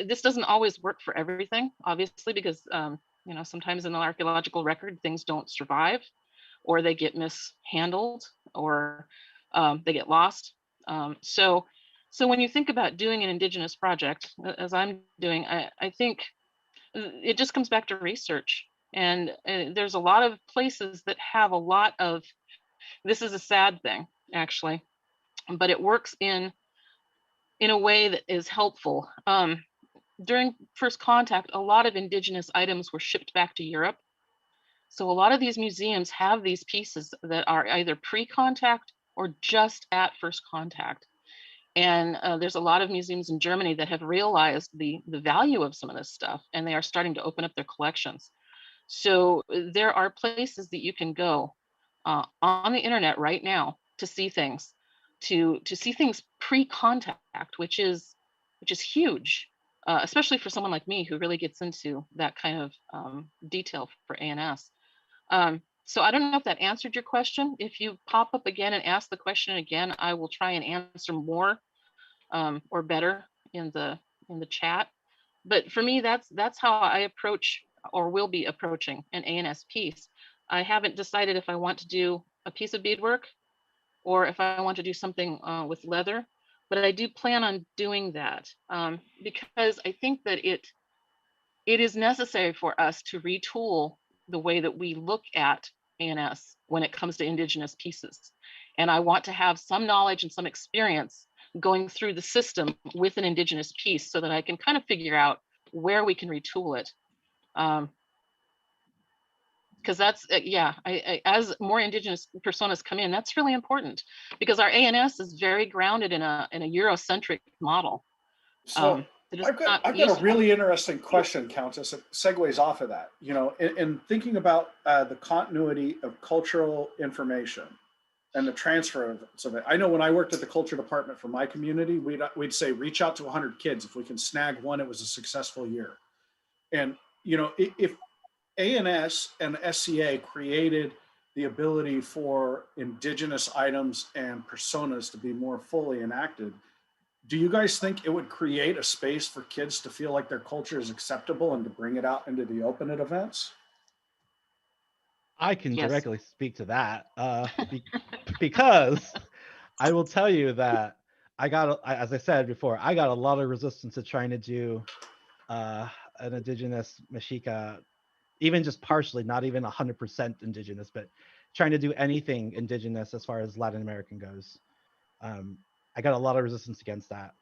This doesn't always work for everything, obviously, because you know, sometimes in the archaeological record things don't survive, or they get mishandled, or they get lost. So when you think about doing an indigenous project, as I'm doing, I think it just comes back to research. And there's a lot of places that have a lot of, this is a sad thing, actually, but it works in a way that is helpful. During first contact, a lot of indigenous items were shipped back to Europe. So a lot of these museums have these pieces that are either pre-contact or just at first contact. And there's a lot of museums in Germany that have realized the value of some of this stuff, and they are starting to open up their collections. So there are places that you can go on the internet right now to see things, to see things pre-contact, which is huge, especially for someone like me who really gets into that kind of detail for ANS. So I don't know if that answered your question. If you pop up again and ask the question again, I will try and answer more or better in the chat. But for me, that's how I approach, or will be approaching, an ANS piece. I haven't decided if I want to do a piece of beadwork or if I want to do something with leather, but I do plan on doing that because I think that it is necessary for us to retool the way that we look at ANS when it comes to indigenous pieces. And I want to have some knowledge and some experience going through the system with an indigenous piece so that I can kind of figure out where we can retool it. Because that's, as more indigenous personas come in, that's really important, because our ANS is very grounded in a Eurocentric model. So I've got a really interesting question, Countess. It segues off of that. You know, in thinking about the continuity of cultural information and the transfer of it. I know when I worked at the culture department for my community, we'd say reach out to 100 kids. If we can snag one, it was a successful year. And you know, if ANS and SCA created the ability for indigenous items and personas to be more fully enacted, do you guys think it would create a space for kids to feel like their culture is acceptable and to bring it out into the open at events? I can directly speak to that because I will tell you that as I said before, I got a lot of resistance to trying to do an indigenous Mexica, even just partially, not even 100% indigenous, but trying to do anything indigenous as far as Latin American goes. I got a lot of resistance against that,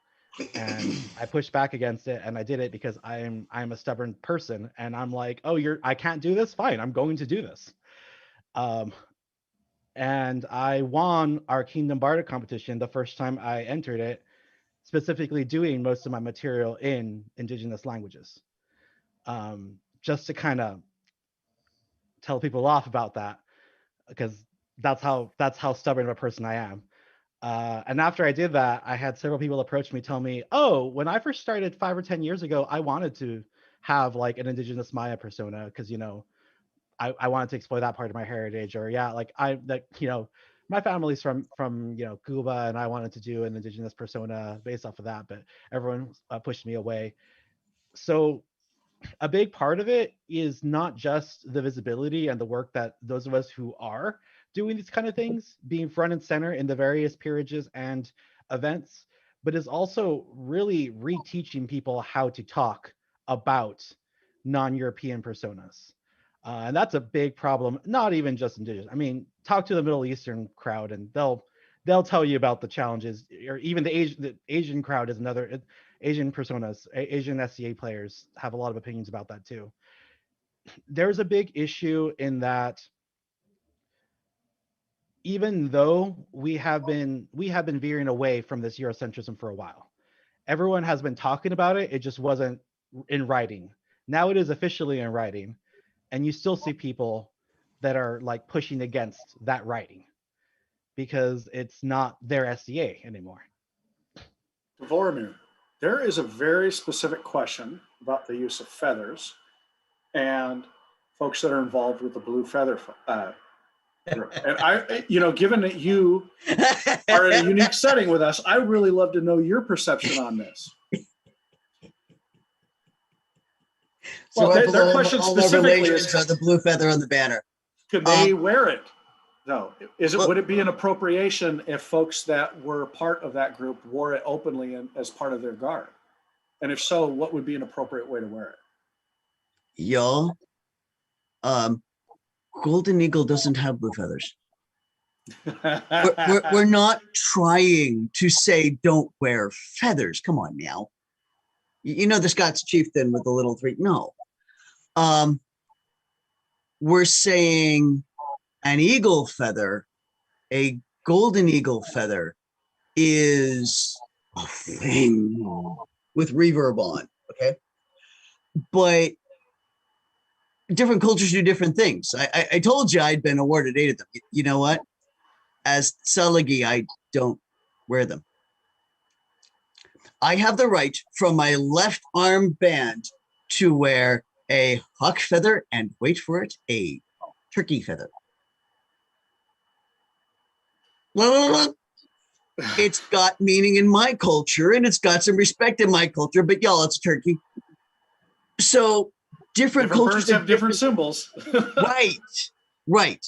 and I pushed back against it, and I did it because I'm a stubborn person, and I'm like, oh, I can't do this? Fine, I'm going to do this. And I won our Kingdom Barter competition the first time I entered it, specifically doing most of my material in indigenous languages. Just to kind of tell people off about that, because that's how stubborn of a person I am. And after I did that, I had several people approach me, tell me, oh, when I first started 5 or 10 years ago, I wanted to have like an indigenous Maya persona, because, you know, I wanted to explore that part of my heritage, or you know, my family's from you know, Cuba, and I wanted to do an indigenous persona based off of that, but everyone pushed me away. So a big part of it is not just the visibility and the work that those of us who are doing these kind of things being front and center in the various peerages and events, but is also really reteaching people how to talk about non-European personas. And that's a big problem, not even just indigenous. I mean, talk to the Middle Eastern crowd and they'll tell you about the challenges, or even the Asian crowd is another. Asian personas, Asian SCA players have a lot of opinions about that too. There's a big issue in that even though we have been veering away from this Eurocentrism for a while, everyone has been talking about it. It just wasn't in writing. Now it is officially in writing. And you still see people that are like pushing against that writing because it's not their SCA anymore. Vormir, there is a very specific question about the use of feathers and folks that are involved with the blue feather group. And I, given that you are in a unique setting with us, I really love to know your perception on this. So Well, their question all specifically is, are the blue feather on the banner. could they wear it? No. Would it be an appropriation if folks that were part of that group wore it openly and as part of their garb? And if so, what would be an appropriate way to wear it? Y'all, Golden Eagle doesn't have blue feathers. We're not trying to say don't wear feathers. Come on now. You know the Scots chieftain with the little three. No. We're saying an eagle feather, a golden eagle feather, is a thing with reverb on. Okay. But different cultures do different things. I told you I'd been awarded 8 of them. You know what? As Tsalagi, I don't wear them. I have the right from my left arm band to wear a hawk feather and, wait for it, a turkey feather. It's got meaning in my culture and it's got some respect in my culture, but y'all, it's turkey. So different cultures birds have different symbols. Right.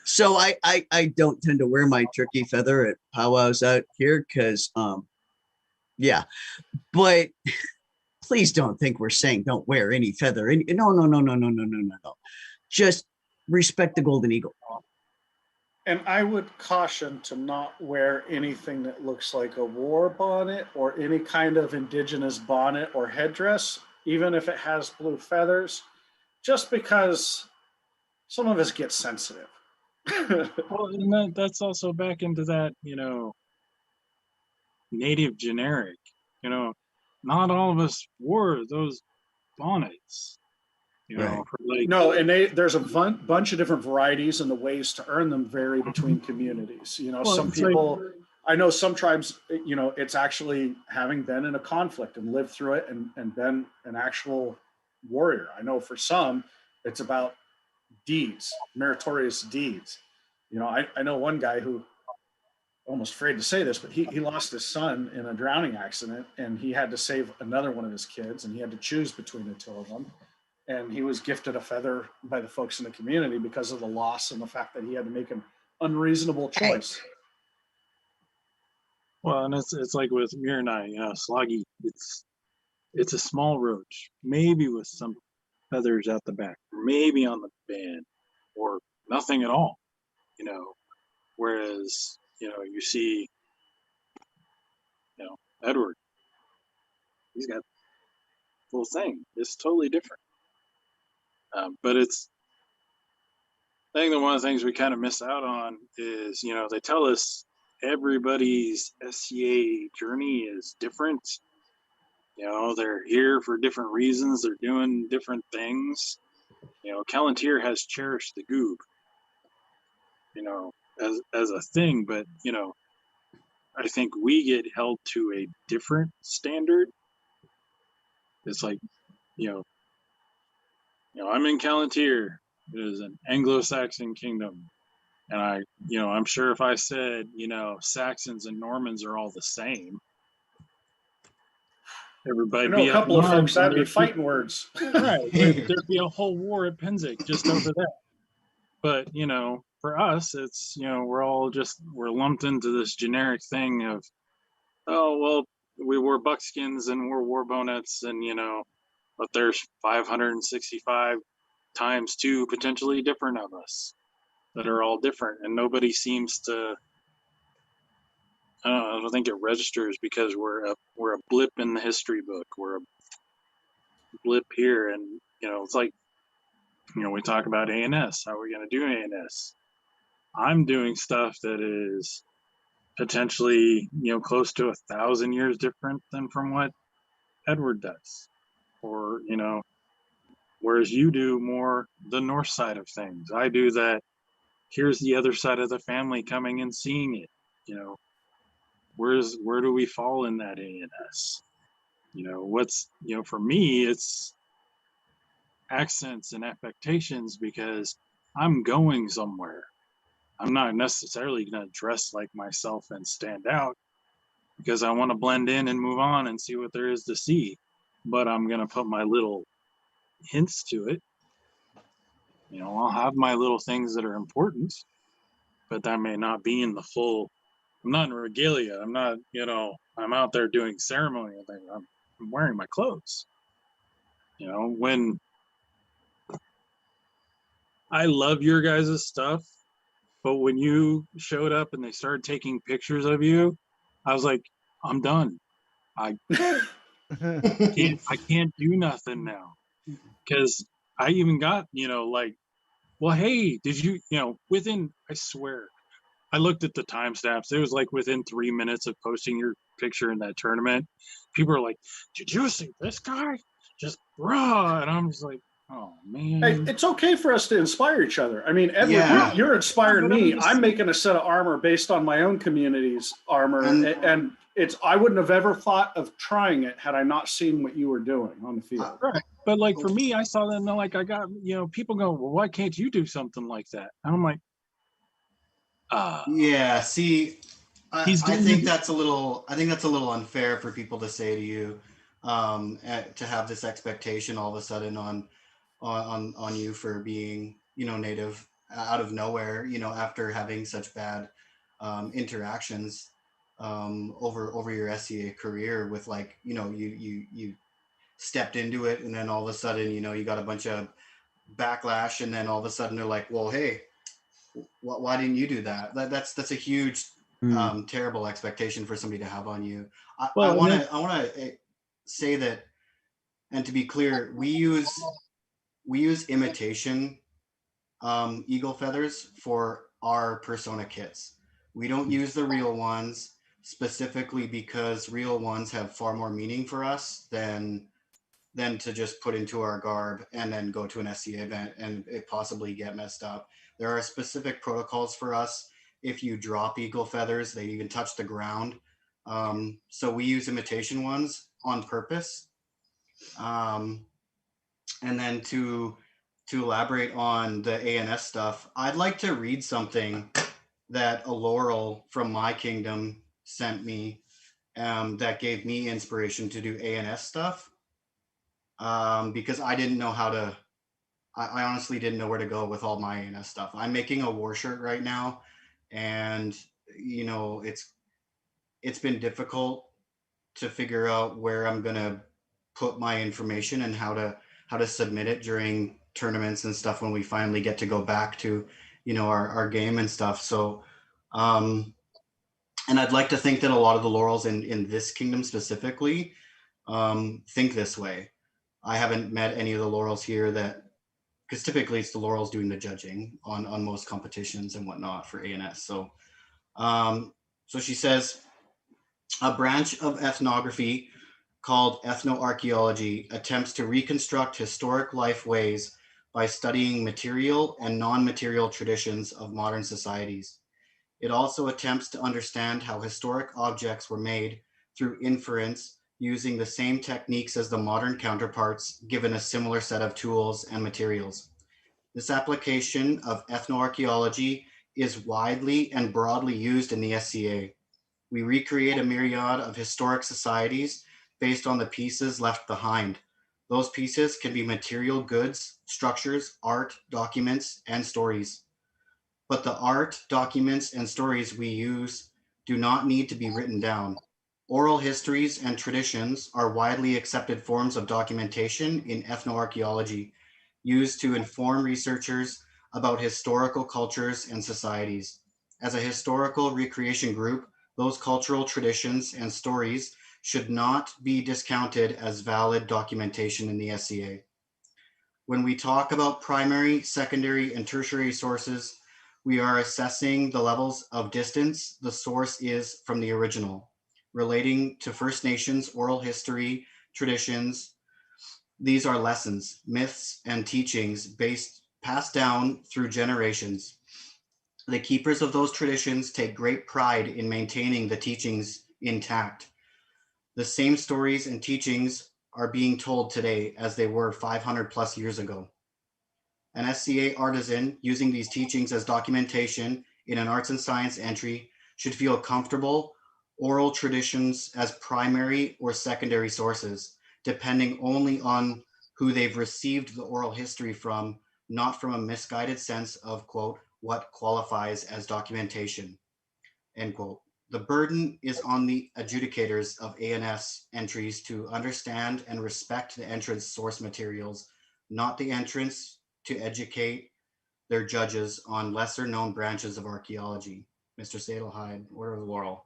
So I don't tend to wear my turkey feather at powwows out here because yeah, but please don't think we're saying don't wear any feather. No. Just respect the golden eagle. And I would caution to not wear anything that looks like a war bonnet or any kind of indigenous bonnet or headdress, even if it has blue feathers, just because some of us get sensitive. Well, and that's also back into that, native generic. Not all of us wore those bonnets. Right. No, and there's a bunch of different varieties, and the ways to earn them vary between communities. Some people, I know some tribes, it's actually having been in a conflict and lived through it and been an actual warrior. I know for some, it's about deeds, meritorious deeds. I know one guy who, almost afraid to say this, but he lost his son in a drowning accident, and he had to save another one of his kids, and he had to choose between the two of them. And he was gifted a feather by the folks in the community because of the loss and the fact that he had to make an unreasonable choice. Well, and it's like with Miranai, Sloggy, it's a small roach, maybe with some feathers at the back, maybe on the band, or nothing at all, whereas, you see, Edward, he's got the full thing. It's totally different. But I think that one of the things we kind of miss out on is, they tell us everybody's SCA journey is different. They're here for different reasons. They're doing different things. Callantyr has cherished the goob, as a thing, but, I think we get held to a different standard. It's like, I'm in Callantyr. It is an Anglo-Saxon kingdom. And I'm sure if I said, Saxons and Normans are all the same, everybody I know a couple of folks that'd be fighting words. Right. There'd be a whole war at Penzic just over that. But, for us, it's, we're lumped into this generic thing of, oh, well, we wore buckskins and we're war bonnets and, but there's 565 times 2 potentially different of us that are all different, and nobody seems to, I don't think it registers because we're a blip in the history book. We're a blip here, and it's like, we talk about ANS. How are we going to do ANS? I'm doing stuff that is potentially close to 1,000 years different than from what Edward does, or Whereas you do more the north side of things. I do that. Here's the other side of the family coming and seeing it. You know, where do we fall in that ANS? You know, for me, it's accents and affectations because I'm going somewhere. I'm not necessarily going to dress like myself and stand out because I want to blend in and move on and see what there is to see. But I'm going to put my little hints to it. You know, I'll have my little things that are important, but that may not be in the full. I'm not in regalia. I'm not, I'm out there doing ceremony. I'm wearing my clothes. You know, when I love your guys' stuff, but when you showed up and they started taking pictures of you, I was like, I'm done. I can't do nothing now. Because I even got, well, hey, did you, I swear, I looked at the timestamps. It was like within 3 minutes of posting your picture in that tournament. People are like, did you see this guy? Just raw. And I'm just like, oh, man. Hey, it's okay for us to inspire each other. I mean, Edward, you're inspiring me. I'm making a set of armor based on my own community's armor. And I wouldn't have ever thought of trying it had I not seen what you were doing on the field. Right. But like for me, I saw that and like I got, people going, well, why can't you do something like that? And I'm like, yeah, see, I think that's a little unfair for people to say to you, to have this expectation all of a sudden on you for being, native out of nowhere, after having such bad interactions over your SCA career with you stepped into it and then all of a sudden, you got a bunch of backlash and then all of a sudden they're like, well, hey, why didn't you do that? That's a huge, terrible expectation for somebody to have on you. I want to say that, and to be clear, we use imitation eagle feathers for our persona kits. We don't use the real ones specifically because real ones have far more meaning for us than to just put into our garb and then go to an SCA event and it possibly get messed up. There are specific protocols for us. If you drop eagle feathers, they even touch the ground. So we use imitation ones on purpose. And then to elaborate on the ANS stuff, I'd like to read something that a laurel from my kingdom sent me that gave me inspiration to do ANS stuff. Because I didn't know how to, I honestly didn't know where to go with all my ANS stuff. I'm making a war shirt right now and it's been difficult to figure out where I'm going to put my information and how to submit it during tournaments and stuff when we finally get to go back to, our game and stuff. So, and I'd like to think that a lot of the laurels in this kingdom specifically think this way. I haven't met any of the laurels here because typically it's the laurels doing the judging on most competitions and whatnot for ANS. So, so she says, a branch of ethnography called Ethno Archaeology attempts to reconstruct historic life ways by studying material and non-material traditions of modern societies. It also attempts to understand how historic objects were made through inference using the same techniques as the modern counterparts, given a similar set of tools and materials. This application of ethnoarchaeology is widely and broadly used in the SCA. We recreate a myriad of historic societies based on the pieces left behind. Those pieces can be material goods, structures, art, documents, and stories. But the art, documents, and stories we use do not need to be written down. Oral histories and traditions are widely accepted forms of documentation in ethnoarchaeology, used to inform researchers about historical cultures and societies. As a historical recreation group, those cultural traditions and stories should not be discounted as valid documentation in the SCA. When we talk about primary, secondary, and tertiary sources, we are assessing the levels of distance the source is from the original, relating to First Nations oral history, traditions, These are lessons, myths, and teachings passed down through generations. The keepers of those traditions take great pride in maintaining the teachings intact. The same stories and teachings are being told today as they were 500 plus years ago. An SCA artisan using these teachings as documentation in an arts and science entry should feel comfortable oral traditions as primary or secondary sources, depending only on who they've received the oral history from, not from a misguided sense of, quote, what qualifies as documentation, end quote. The burden is on the adjudicators of ANS entries to understand and respect the entrance source materials, not the entrance to educate their judges on lesser known branches of archaeology. Mr. Sadelhide, Order of the Laurel.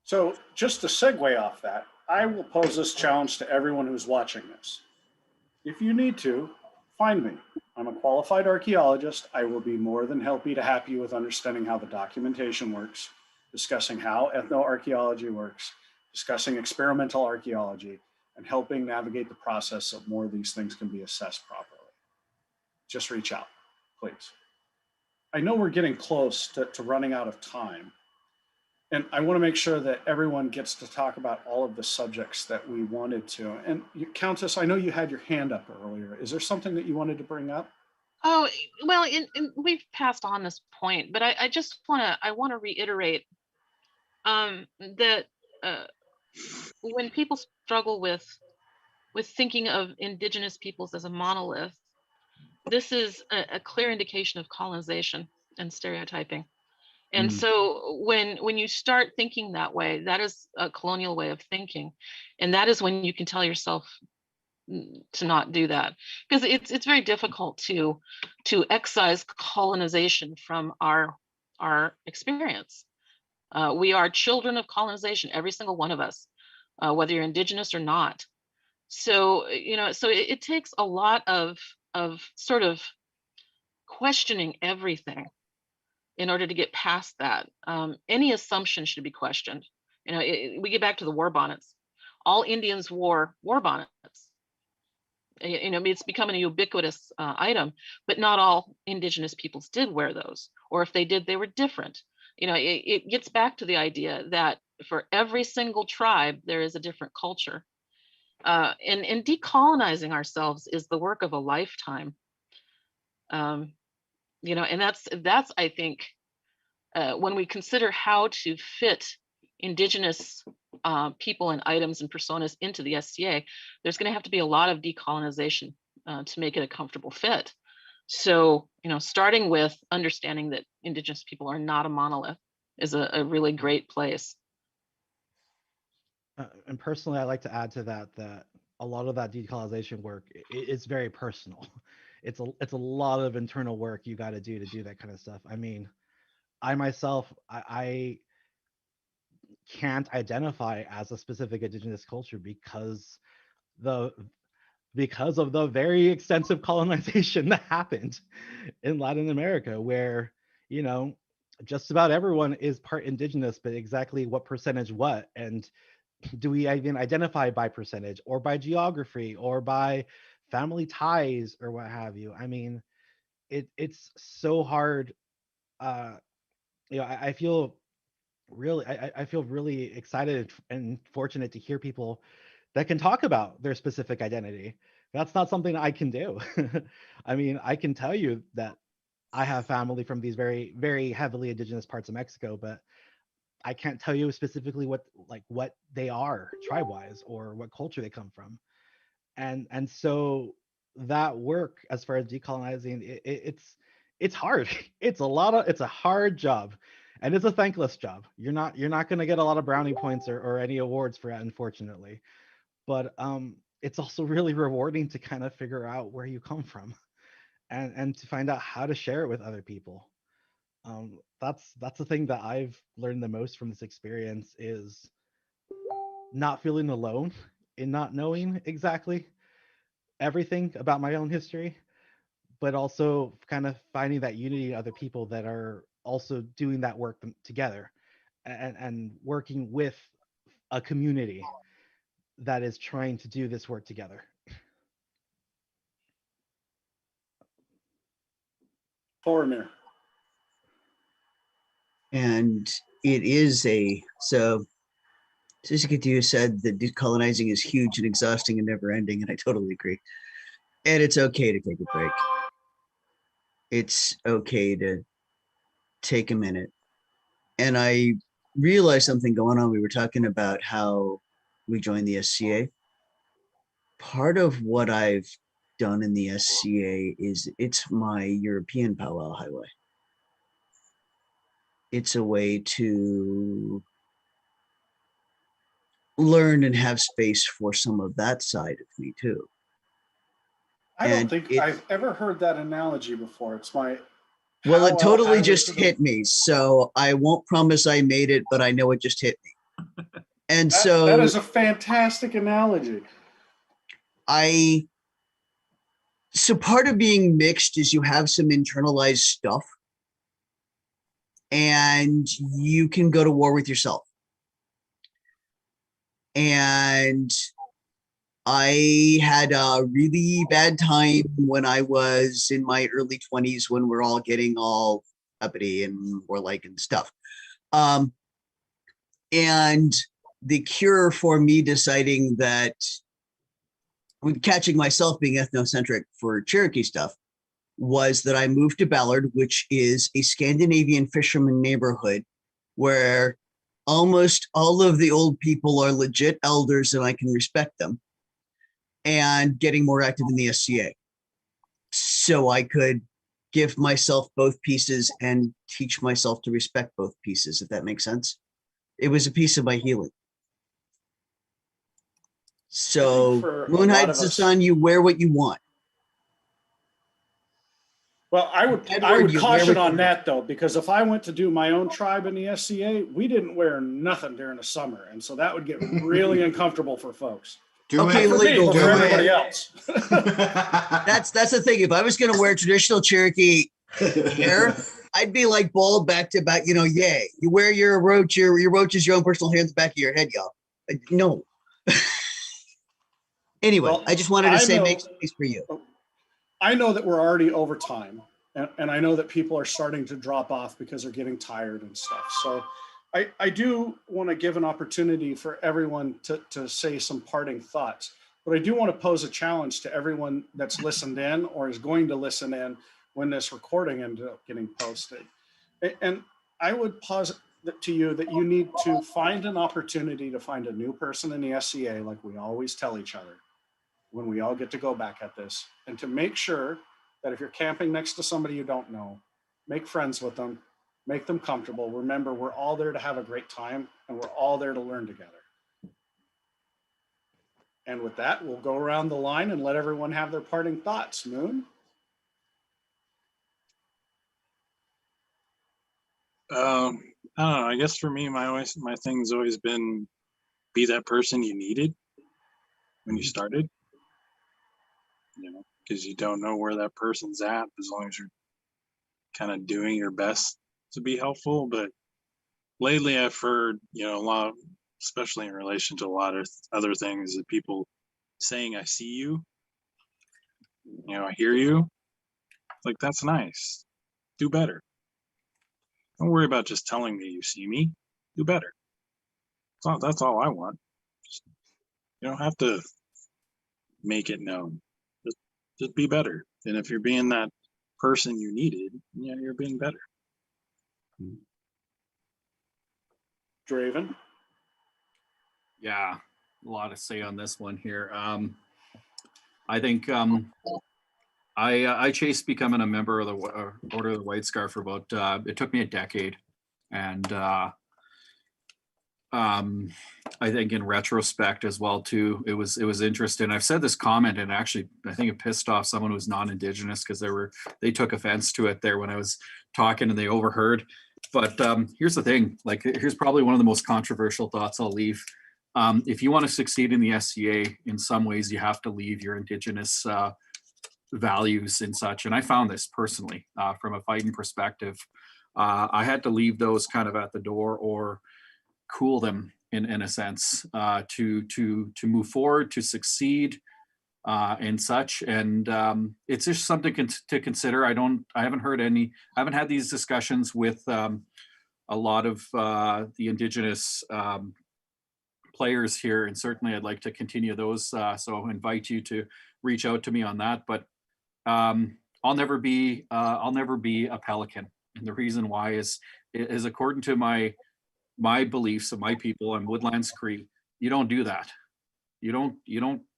So just to segue off that, I will pose this challenge to everyone who's watching this. If you need to, find me. I'm a qualified archaeologist. I will be more than happy to help you with understanding how the documentation works, discussing how ethno archaeology works, discussing experimental archaeology, and helping navigate the process so more of these things can be assessed properly. Just reach out, please. I know we're getting close to running out of time, and I want to make sure that everyone gets to talk about all of the subjects that we wanted to. And Countess, I know you had your hand up earlier. Is there something that you wanted to bring up? Oh, well, we've passed on this point, but I just want to reiterate that when people struggle with thinking of indigenous peoples as a monolith, this is a clear indication of colonization and stereotyping. And so when you start thinking that way, that is a colonial way of thinking. And that is when you can tell yourself to not do that, because it's very difficult to excise colonization from our experience. We are children of colonization, every single one of us, whether you're indigenous or not. So, so it takes a lot of sort of questioning everything in order to get past that. Any assumption should be questioned. We get back to the war bonnets. All Indians wore war bonnets. It's becoming a ubiquitous item, but not all indigenous peoples did wear those, or if they did, they were different. It gets back to the idea that for every single tribe, there is a different culture. And decolonizing ourselves is the work of a lifetime. And that's I think, when we consider how to fit indigenous people and items and personas into the SCA, there's going to have to be a lot of decolonization to make it a comfortable fit. So, starting with understanding that indigenous people are not a monolith is a really great place. And personally, I like to add to that a lot of that decolonization work is very personal. It's a lot of internal work you got to do that kind of stuff. I mean, I myself, I can't identify as a specific indigenous culture because of the very extensive colonization that happened in Latin America, where just about everyone is part indigenous, but exactly what percentage what, and do we even identify by percentage or by geography or by family ties or what have you? I mean, it's so hard. I feel really excited and fortunate to hear people that can talk about their specific identity. That's not something I can do. I mean, I can tell you that I have family from these very, very heavily indigenous parts of Mexico, but I can't tell you specifically what they are tribe-wise or what culture they come from. And so that work, as far as decolonizing, it's hard. It's a hard job, and it's a thankless job. You're not going to get a lot of brownie points or any awards for it, unfortunately. But it's also really rewarding to kind of figure out where you come from, and to find out how to share it with other people. That's the thing that I've learned the most from this experience, is not feeling alone in not knowing exactly everything about my own history, but also kind of finding that unity in other people that are also doing that work together, and working with a community that is trying to do this work together. Boromir. And it is so Sisikatu said that decolonizing is huge and exhausting and never ending, and I totally agree. And it's okay to take a break. It's okay to take a minute. And I realized something going on. We were talking about how we joined the SCA. Part of what I've done in the SCA is it's my European powwow highway. It's a way to learn and have space for some of that side of me too. I don't think I've ever heard that analogy before. It's my well, it totally just hit me. So I won't promise I made it, but I know it just hit me. And so that is a fantastic analogy. So part of being mixed is you have some internalized stuff and you can go to war with yourself. And I had a really bad time when I was in my early 20s when we're all getting all uppity and warlike and stuff. And the cure for me deciding that, with catching myself being ethnocentric for Cherokee stuff, was that I moved to Ballard, which is a Scandinavian fisherman neighborhood where almost all of the old people are legit elders and I can respect them, and getting more active in the SCA. So I could give myself both pieces and teach myself to respect both pieces, if that makes sense. It was a piece of my healing. So Moonhide Sasan, you wear what you want. Well, I would caution on that though, because if I went to do my own tribe in the SCA, we didn't wear nothing during the summer, and so that would get really uncomfortable for folks. Okay, legal for everybody else. That's the thing. If I was going to wear traditional Cherokee hair, I'd be like bald back to back. Yay! You wear your roach. Your roach is your own personal hair in the back of your head, y'all. No. Anyway, well, I just wanted to say make space for you. I know that we're already over time, and I know that people are starting to drop off because they're getting tired and stuff. So I do want to give an opportunity for everyone to say some parting thoughts, but I do want to pose a challenge to everyone that's listened in or is going to listen in when this recording ends up getting posted. And I would posit to you that you need to find an opportunity to find a new person in the SCA, like we always tell each other, when we all get to go back at this, and to make sure that if you're camping next to somebody you don't know, make friends with them, make them comfortable. Remember, we're all there to have a great time, and we're all there to learn together. And with that, we'll go around the line and let everyone have their parting thoughts. Moon? I don't know. I guess for me, my thing's always been be that person you needed when you started. Because you don't know where that person's at, as long as you're kind of doing your best to be helpful. But lately I've heard, a lot, especially in relation to a lot of other things, that people saying, I see you, I hear you. Like, that's nice. Do better. Don't worry about just telling me you see me. Do better. That's all I want. You don't have to make it known. Just be better. And if you're being that person you needed, you're being better. Draven? Yeah, a lot to say on this one here. I think I chased becoming a member of the Order of the White Scarf for about, it took me a decade. And I think in retrospect as well too, it was interesting. I've said this comment, and actually I think it pissed off someone who's non-Indigenous because they took offense to it there when I was talking and they overheard. But here's the thing, like, here's probably one of the most controversial thoughts I'll leave. If you want to succeed in the SCA, in some ways you have to leave your Indigenous values and such. And I found this personally from a fighting perspective. I had to leave those kind of at the door or cool them in a sense to move forward, to succeed. and such. And it's just something to consider. I haven't had these discussions with a lot of the Indigenous players here, and certainly I'd like to continue those. So I invite you to reach out to me on that. But I'll never be a Pelican, and the reason why is according to my beliefs of my people and Woodlands Cree, you don't do that. You don't.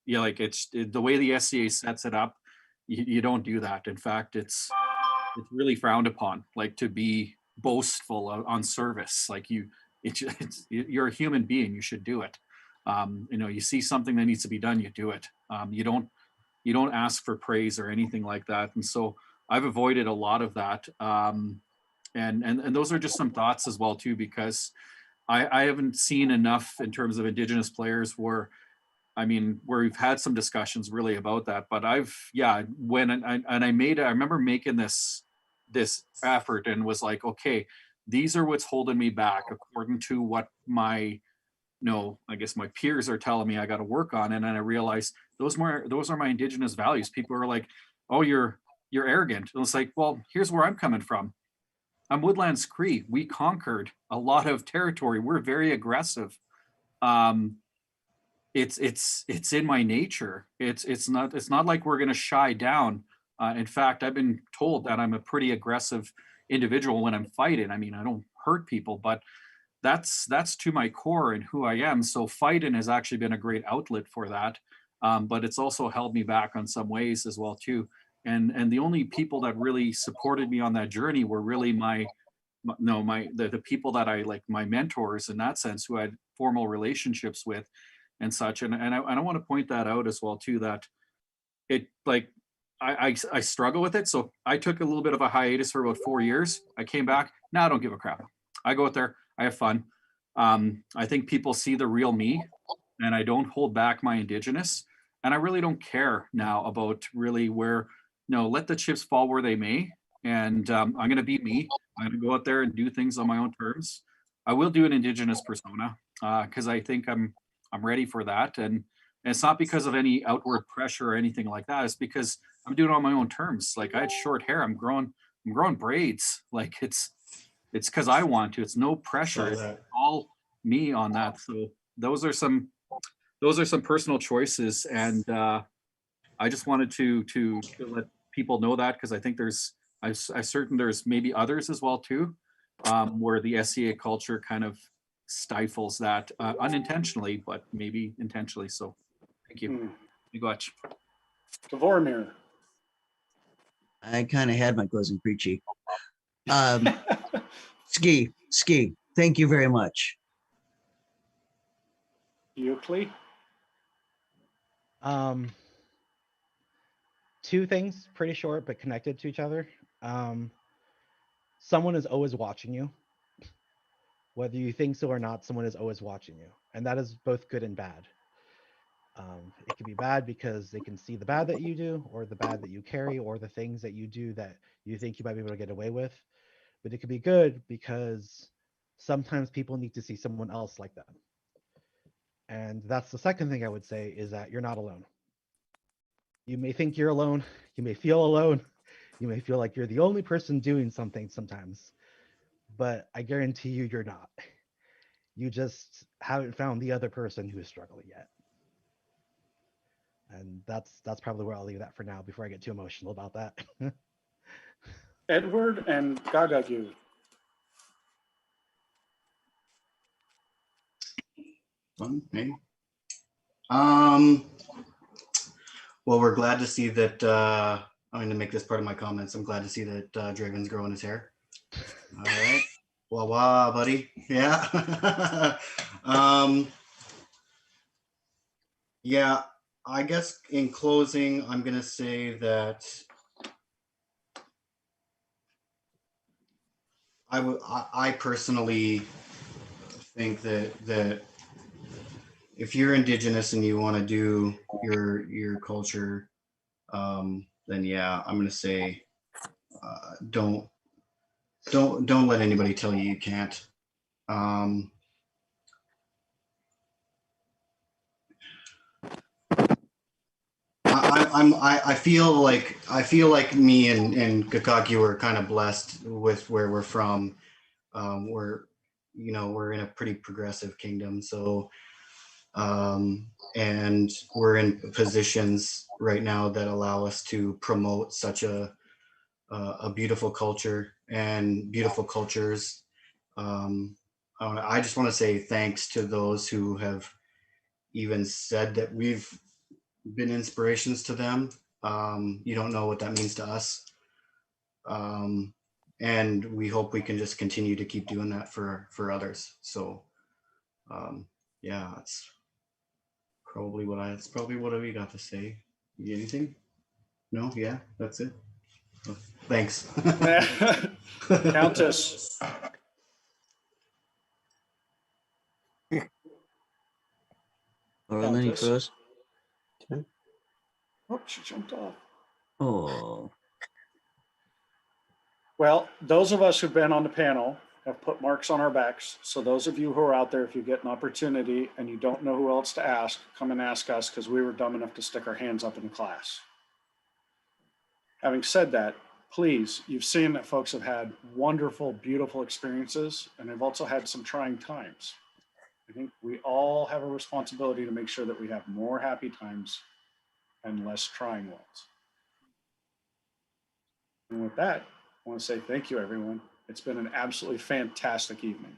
Yeah, like the way the SCA sets it up. You don't do that. In fact, it's really frowned upon. Like to be boastful on service. Like you're a human being. You should do it. You see something that needs to be done, you do it. You don't ask for praise or anything like that. And so I've avoided a lot of that. And those are just some thoughts as well too, because I haven't seen enough in terms of Indigenous players where we've had some discussions really about that. But I remember making this effort and was like, okay, these are what's holding me back according to what I guess my peers are telling me I got to work on. And then I realized those are my Indigenous values. People are like, oh, you're arrogant. And it's like, well, here's where I'm coming from. I'm Woodlands Cree. We conquered a lot of territory. We're very aggressive. It's in my nature. It's not like we're going to shy down. In fact, I've been told that I'm a pretty aggressive individual when I'm fighting. I don't hurt people, but that's to my core and who I am. So fighting has actually been a great outlet for that. But it's also held me back on some ways as well too. And the only people that really supported me on that journey were really the people that I like, my mentors in that sense, who I had formal relationships with and such. And I want to point that out as well too, that I struggle with it. So I took a little bit of a hiatus for about 4 years. I came back. Now I don't give a crap. I go out there. I have fun. I think people see the real me, and I don't hold back my Indigenous. And I really don't care now about really where, let the chips fall where they may. And I'm going to be me. I'm going to go out there and do things on my own terms. I will do an Indigenous persona because I think I'm ready for that. And it's not because of any outward pressure or anything like that. It's because I'm doing it on my own terms. Like I had short hair. I'm growing braids. Like it's because I want to. It's no pressure. It's all me on that. So those are some personal choices, and I just wanted to let people know that, because I think I'm certain there's maybe others as well too, where the SCA culture kind of stifles that unintentionally, but maybe intentionally. So thank you. Thank you very much. Vormir. I kind of had my closing preachy. Ski, thank you very much. Euclid? Two things, pretty short, but connected to each other. Someone is always watching you. Whether you think so or not, someone is always watching you. And that is both good and bad. It can be bad because they can see the bad that you do, or the bad that you carry, or the things that you do that you think you might be able to get away with. But it could be good because sometimes people need to see someone else like them. And that's the second thing I would say, is that you're not alone. You may think you're alone. You may feel alone. You may feel like you're the only person doing something sometimes. But I guarantee you're not. You just haven't found the other person who is struggling yet. And that's probably where I'll leave that for now before I get too emotional about that. Edward and Gagagu. Okay. Well, we're glad to see that. I'm going to make this part of my comments. I'm glad to see that Draven's growing his hair. All right. Wah, buddy. Yeah. Yeah. I guess in closing, I'm going to say that I personally think that if you're Indigenous and you want to do your culture, then yeah, I'm going to say don't let anybody tell you you can't. I feel like me and Kakaki were kind of blessed with where we're from. We're in a pretty progressive kingdom, so and we're in positions right now that allow us to promote such a beautiful culture and beautiful cultures. I just want to say thanks to those who have even said that we've been inspirations to them. You don't know what that means to us. And we hope we can just continue to keep doing that for others. So yeah, that's probably what we got to say. Anything? No? Yeah, that's it. Oh, thanks. Countess. Or Lenny Countess. Cross. Oh, she jumped off. Oh. Well, those of us who've been on the panel have put marks on our backs. So those of you who are out there, if you get an opportunity and you don't know who else to ask, come and ask us, because we were dumb enough to stick our hands up in class. Having said that, please, you've seen that folks have had wonderful, beautiful experiences, and they've also had some trying times. I think we all have a responsibility to make sure that we have more happy times and less trying ones. And with that, I want to say thank you, everyone. It's been an absolutely fantastic evening.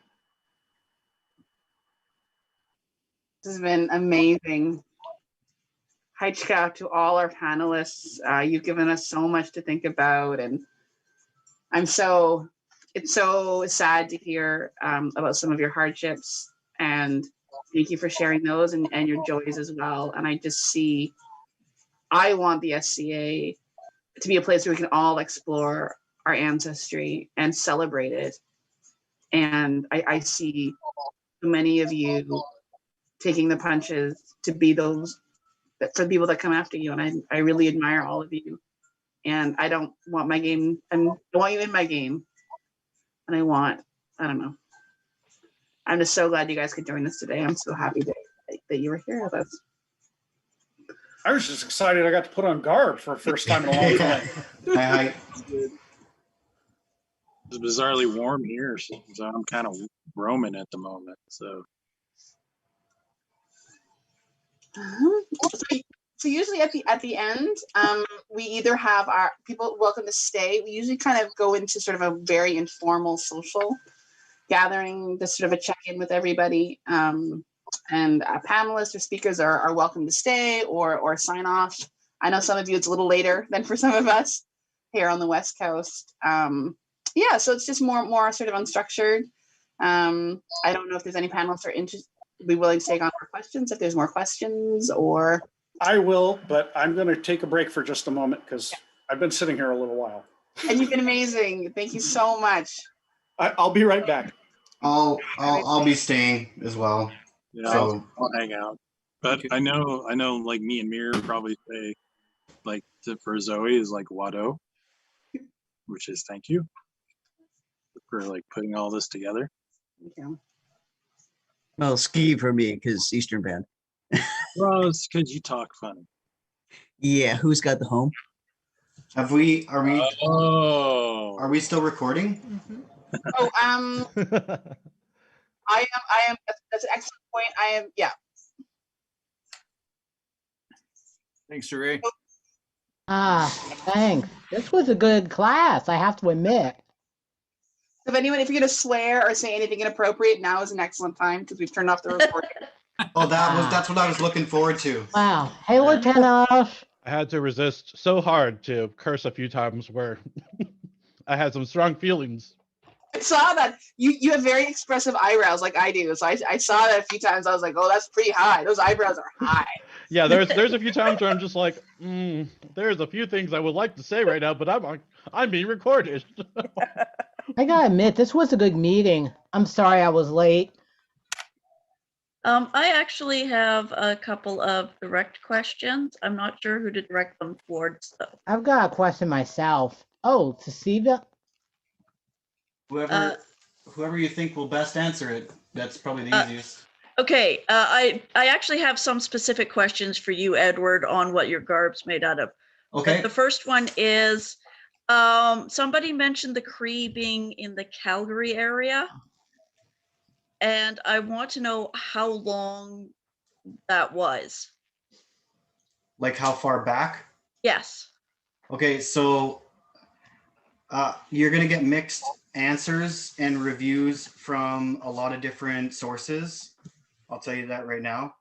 This has been amazing. Heichka, to all our panelists, you've given us so much to think about, and it's so sad to hear about some of your hardships, and thank you for sharing those and your joys as well. And I want the SCA to be a place where we can all explore our ancestry and celebrate it. And I see many of you taking the punches to be those for the people that come after you. And I really admire all of you. And I don't want my game, I want you in my game. And I don't know. I'm just so glad you guys could join us today. I'm so happy that you were here with us. I was just excited I got to put on garb for the first time in a long time. It's bizarrely warm here, so I'm kind of roaming at the moment. So So usually at the end, we either have our people welcome to stay. We usually kind of go into sort of a very informal social gathering, just sort of a check-in with everybody. And panelists or speakers are welcome to stay or sign off. I know some of you it's a little later than for some of us here on the West Coast. Yeah, so it's just more sort of unstructured. I don't know if there's any panelists who are be willing to take on more questions, if there's more questions or. I will, but I'm going to take a break for just a moment because I've been sitting here a little while. And you've been amazing. Thank you so much. I'll be right back. I'll be staying as well. Yeah, So I'll hang out. But I know like me and Mir probably say like for Zoe is like Wado, which is thank you for like putting all this together. Thank you. Well, ski for me because Eastern Band. Well, it's because you talk funny. Yeah, who's got the home? are we still recording? Mm-hmm. Oh, I am. That's an excellent point. I am. Yeah. Thanks, Sheree. Thanks. This was a good class, I have to admit. If you're going to swear or say anything inappropriate, now is an excellent time because we've turned off the recording. Oh, that's what I was looking forward to. Wow. Hey, Lieutenant. I had to resist so hard to curse a few times where I had some strong feelings. I saw that you have very expressive eyebrows like I do. So I saw that a few times. I was like, oh, that's pretty high. Those eyebrows are high. Yeah, there's a few times where I'm just like, there's a few things I would like to say right now, but I'm being recorded. I gotta admit, this was a good meeting. I'm sorry I was late. I actually have a couple of direct questions. I'm not sure who to direct them towards, though. I've got a question myself. Oh, to Siva? Whoever you think will best answer it, that's probably the easiest. Okay, I actually have some specific questions for you, Edward, on what your garb's made out of. Okay. The first one is, somebody mentioned the Cree being in the Calgary area. And I want to know how long that was. Like how far back? Yes. Okay, so you're going to get mixed answers and reviews from a lot of different sources. I'll tell you that right now.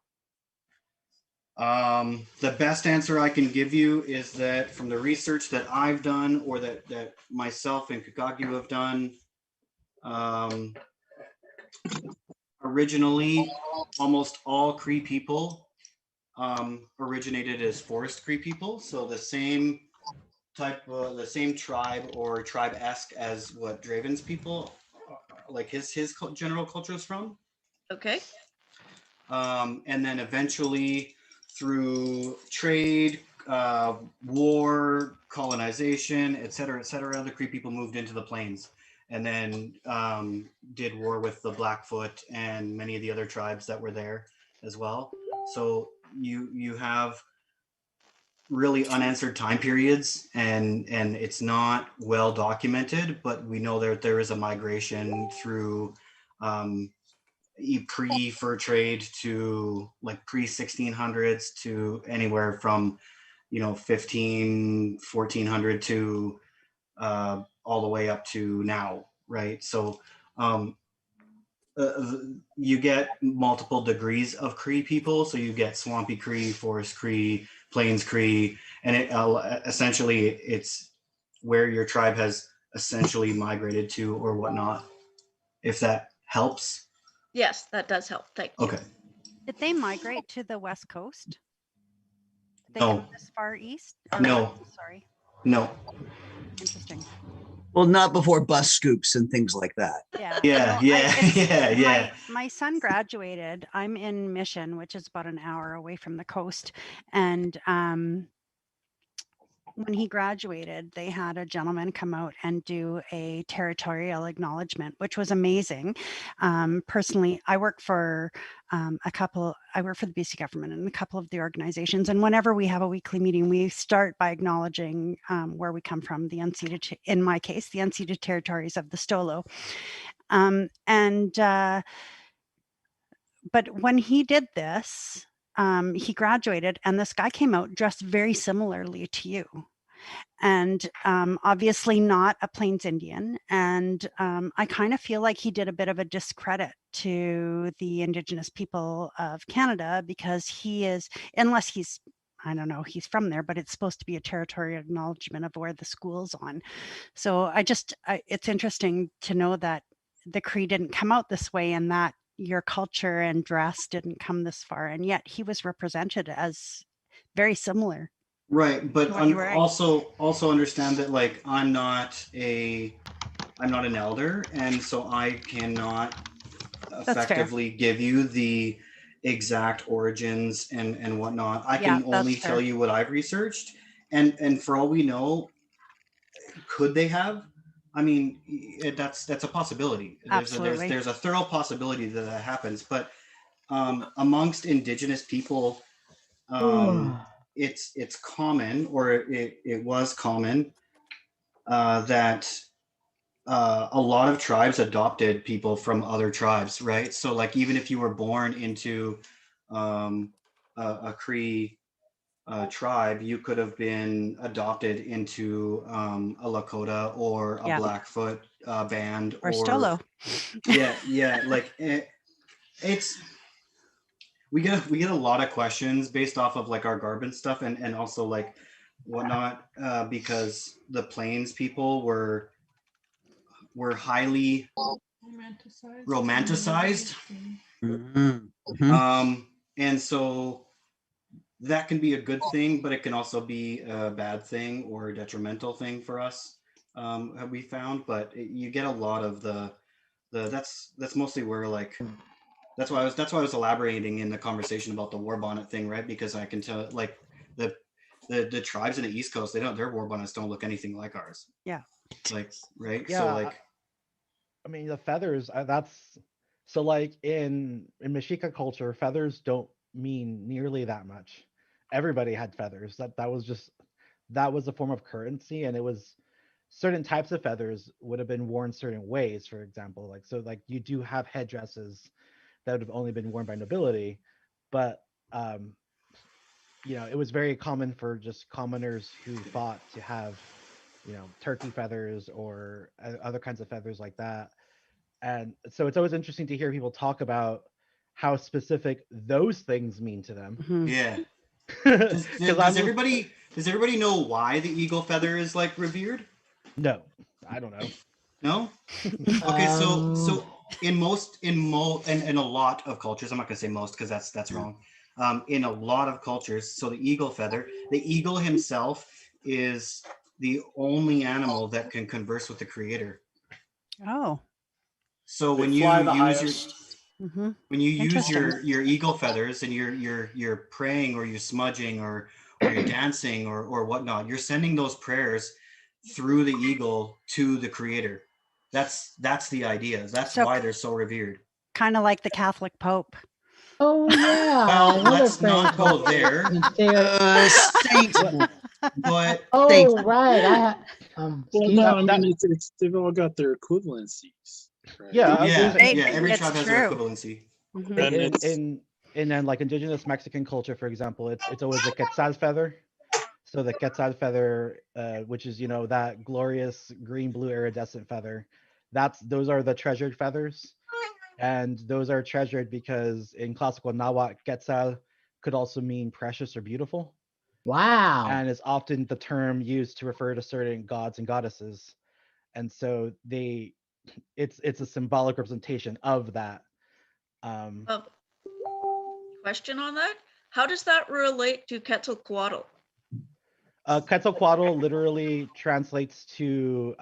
The best answer I can give you is that from the research that I've done, or that myself and Kakagu have done, originally almost all Cree people originated as Forest Cree people. So the same type, the same tribe or tribe-esque as what Draven's people, like his general culture is from. Okay. And then eventually through trade, war, colonization, et cetera, the Cree people moved into the plains, and then did war with the Blackfoot and many of the other tribes that were there as well. So you have really unanswered time periods, and it's not well documented, but we know that there is a migration through pre-fur trade to like pre-1600s to anywhere from 1400 to all the way up to now, right? So you get multiple degrees of Cree people. So you get Swampy Cree, Forest Cree, Plains Cree, and it essentially it's where your tribe has essentially migrated to or whatnot, if that helps. Yes, that does help. Thank you. Okay. Did they migrate to the West Coast? Did they No. come this far east? Or No. Sorry. No. Interesting. Well, not before bus scoops and things like that. Yeah. Yeah, yeah. My son graduated. I'm in Mission, which is about an hour away from the coast. And when he graduated, they had a gentleman come out and do a territorial acknowledgement, which was amazing. Personally, I work for the BC government and a couple of the organizations. And whenever we have a weekly meeting, we start by acknowledging where we come from, the unceded, in my case, the unceded territories of the Stolo. But when he did this, he graduated, and this guy came out dressed very similarly to you. And obviously not a Plains Indian. And I kind of feel like he did a bit of a discredit to the Indigenous people of Canada, because he is, unless he's, I don't know, he's from there, but it's supposed to be a territorial acknowledgement of where the school's on. So it's interesting to know that the Cree didn't come out this way, and that your culture and dress didn't come this far, and yet he was represented as very similar. Right, but also understand that like I'm not an elder, and so I cannot effectively give you the exact origins and whatnot. I can only tell you what I've researched, and for all we know, could they have? I mean, that's a possibility. Absolutely. There's a thorough possibility that happens, but amongst Indigenous people, it's common, or it was common, that a lot of tribes adopted people from other tribes, right? So like even if you were born into a Cree tribe, you could have been adopted into a Lakota or a Blackfoot band or Stolo. Yeah, like it's we get a lot of questions based off of like our garb and stuff, and also like whatnot, because the Plains people were highly romanticized. Mm-hmm. And so that can be a good thing, but it can also be a bad thing or a detrimental thing for us, have we found. But you get a lot of that's mostly where like that's why I was elaborating in the conversation about the war bonnet thing, right? Because I can tell like the tribes in the East Coast, their war bonnets don't look anything like ours. Yeah. Like, right? Yeah. So like, I mean, the feathers, that's So like in Mexica culture, feathers don't mean nearly that much. Everybody had feathers. That was a form of currency, and it was certain types of feathers would have been worn certain ways. For example, like you do have headdresses that would have only been worn by nobility, but it was very common for just commoners who fought to have turkey feathers or other kinds of feathers like that. And so it's always interesting to hear people talk about how specific those things mean to them. Yeah. Because Does everybody know why the eagle feather is like revered? No, I don't know. No? Okay, so in a lot of cultures, I'm not gonna say most because that's wrong. In a lot of cultures, so the eagle feather, the eagle himself is the only animal that can converse with the creator. Oh. So when you use your eagle feathers and you're praying or you're smudging or you're dancing or whatnot, you're sending those prayers through the eagle to the creator. That's the idea. That's why they're so revered. Kind of like the Catholic Pope. Oh yeah. Well, let's not go there. But right. They've all got their equivalencies. Right? Yeah, every tribe has their equivalency. In like indigenous Mexican culture, for example, it's always the quetzal feather. So the quetzal feather, which is that glorious green-blue iridescent feather, those are the treasured feathers, and those are treasured because in classical Nahuatl, quetzal could also mean precious or beautiful. Wow. And is often the term used to refer to certain gods and goddesses, and so it's a symbolic representation of that. Question on that: how does that relate to Quetzalcoatl? Quetzalcoatl literally translates to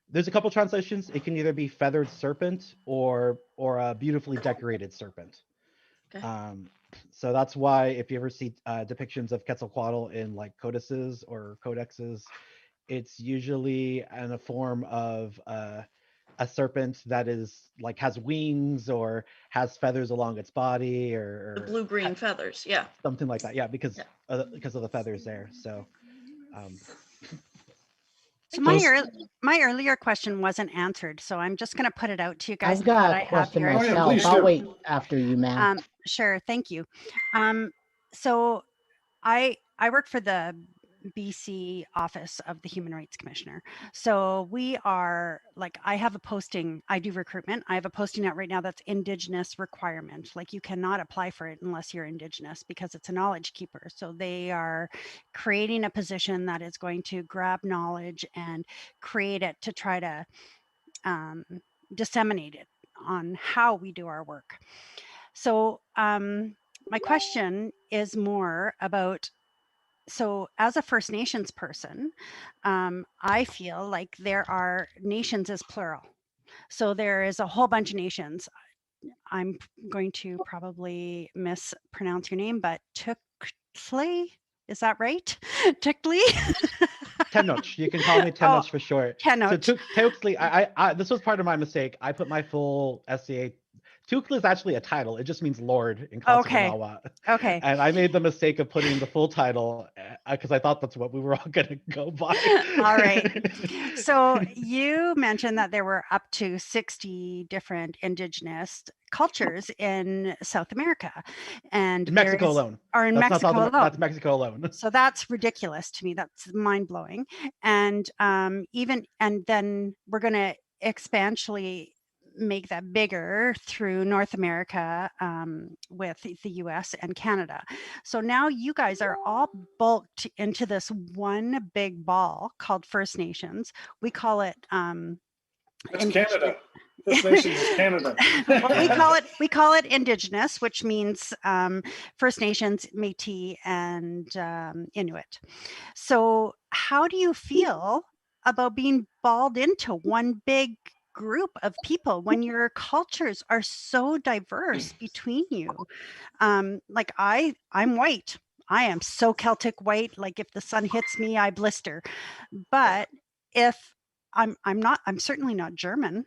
there's a couple translations. It can either be feathered serpent or a beautifully decorated serpent. Okay. So that's why if you ever see depictions of Quetzalcoatl in like codices or codexes, it's usually in a form of a serpent that is like has wings or has feathers along its body, or The blue-green feathers, yeah. Something like that, yeah, because of the feathers there. So So my earlier question wasn't answered, so I'm just going to put it out to you guys. I've got a question myself. I'll wait after you, ma'am. Sure, thank you. So I work for the BC office of the Human Rights Commissioner. So we are like, I have a posting, I do recruitment. I have a posting out right now that's Indigenous requirement. Like you cannot apply for it unless you're Indigenous because it's a knowledge keeper. So they are creating a position that is going to grab knowledge and create it to try to disseminate it on how we do our work. So my question is more about, so as a First Nations person, I feel like there are nations as plural. So there is a whole bunch of nations. I'm going to probably mispronounce your name, but Tuktli, is that right? Tuktli? Tenoch, you can call me Tenoch for short. Tenoch. So Tuktli, I this was part of my mistake. I put my full SCA. Tuktli is actually a title. It just means Lord in classical Nahuatl. Okay. And I made the mistake of putting the full title because I thought that's what we were all going to go by. All right. So you mentioned that there were up to 60 different indigenous cultures in South America, and Mexico alone. Or in Mexico alone. That's Mexico alone. So that's ridiculous to me. That's mind blowing. And then we're going to exponentially make that bigger through North America with the US and Canada. So now you guys are all bulked into this one big ball called First Nations. We call it it's Canada. First Nations is Canada. Well, we call it Indigenous, which means First Nations, Métis, and Inuit. So how do you feel about being balled into one big group of people when your cultures are so diverse between you? Like I'm white. I am so Celtic white. Like if the sun hits me, I blister. But if I'm certainly not German.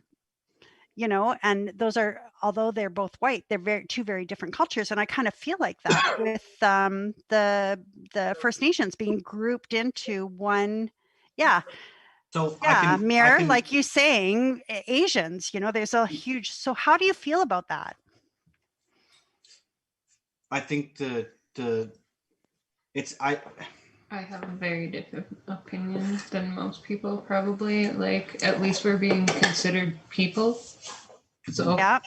you know, and those are, although they're both white, they're two very different cultures. And I kind of feel like that with the First Nations being grouped into one. Yeah. So Yeah, I Mir, can, like you saying, Asians, you know, there's a huge, so how do you feel about that? I think I have a very different opinion than most people probably. Like, at least we're being considered people. So yeah.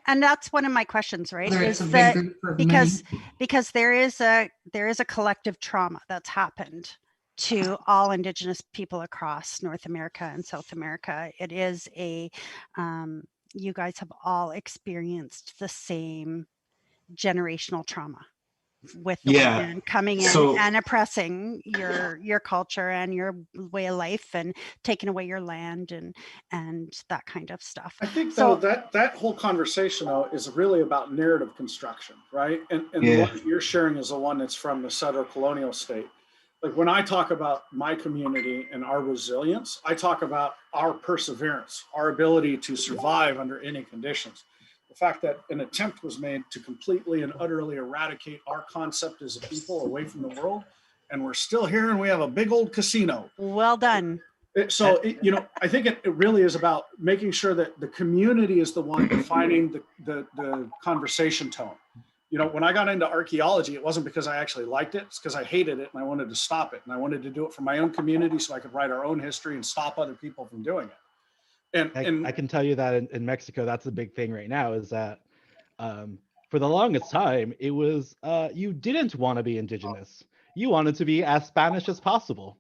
And that's one of my questions, right? Whether Is it's a big that group of because there is a collective trauma that's happened to all Indigenous people across North America and South America. It is you guys have all experienced the same generational trauma with the white man coming in and oppressing your culture and your way of life and taking away your land and that kind of stuff. I think though that whole conversation though is really about narrative construction, right? And the one that you're sharing is the one that's from the settler colonial state. Like when I talk about my community and our resilience, I talk about our perseverance, our ability to survive under any conditions. The fact that an attempt was made to completely and utterly eradicate our concept as a people away from the world, and we're still here and we have a big old casino. Well done. So, you know, I think it really is about making sure that the community is the one defining the conversation tone. You know, when I got into archaeology, it wasn't because I actually liked it. It's because I hated it and I wanted to stop it. And I wanted to do it for my own community so I could write our own history and stop other people from doing it. And I can tell you that in Mexico, that's a big thing right now, is that for the longest time, it was you didn't want to be Indigenous. You wanted to be as Spanish as possible.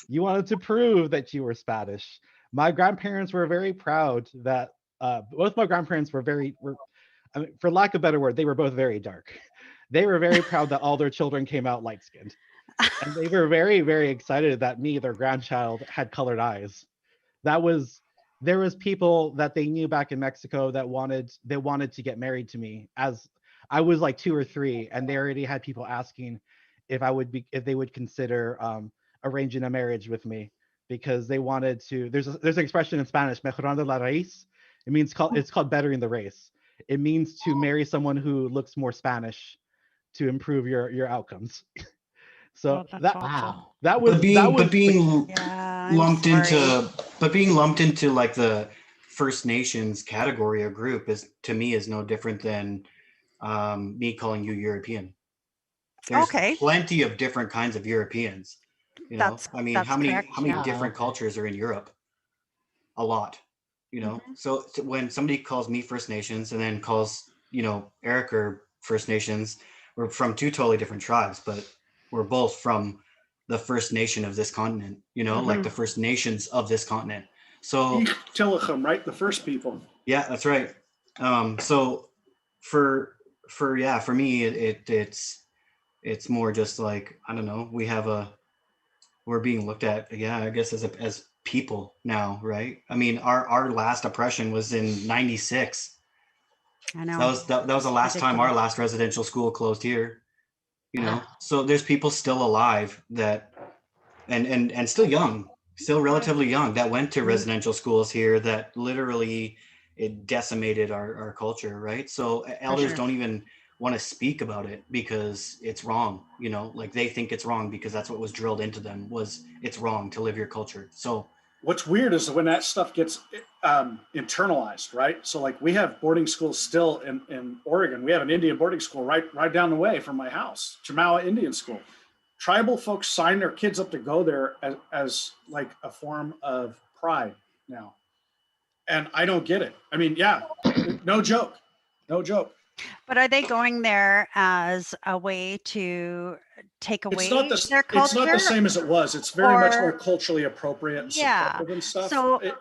You wanted to prove that you were Spanish. My grandparents were very proud that both my grandparents were I mean, for lack of a better word, they were both very dark. They were very proud that all their children came out light-skinned. And they were very, very excited that me, their grandchild, had colored eyes. There was people that they knew back in Mexico that wanted to get married to me as I was like 2 or 3, and they already had people asking if they would consider arranging a marriage with me, because they wanted to. There's an expression in Spanish, mejorando la raíz. It's called bettering the race. It means to marry someone who looks more Spanish to improve your outcomes. So that was being lumped into like the First Nations category or group is, to me, is no different than me calling you European. There's plenty of different kinds of Europeans. You know, I mean, how many different cultures are in Europe? A lot. You know, so when somebody calls me First Nations and then calls, you know, Eric or First Nations, we're from 2 totally different tribes, but we're both from the First Nation of this continent, you know, like the First Nations of this continent. So Tillicum, right? The first people. Yeah, that's right. So for me, it's more just like, I don't know, we're being looked at, I guess as people now, right? I mean, our last oppression was in 96. I know. That was the last time our last residential school closed here, you know. So there's people still alive that and still young, still relatively young, that went to residential schools here that literally it decimated our culture, right? So elders don't even want to speak about it because it's wrong, you know, like they think it's wrong because that's what was drilled into them, was it's wrong to live your culture. So what's weird is when that stuff gets internalized, right? So like we have boarding schools still in Oregon. We have an Indian boarding school right down the way from my house, Chamawa Indian School. Tribal folks sign their kids up to go there as like a form of pride now. And I don't get it. I mean, yeah, no joke. But are they going there as a way to take away their culture? It's not the same as it was. It's very much more culturally appropriate and supportive and stuff. So it's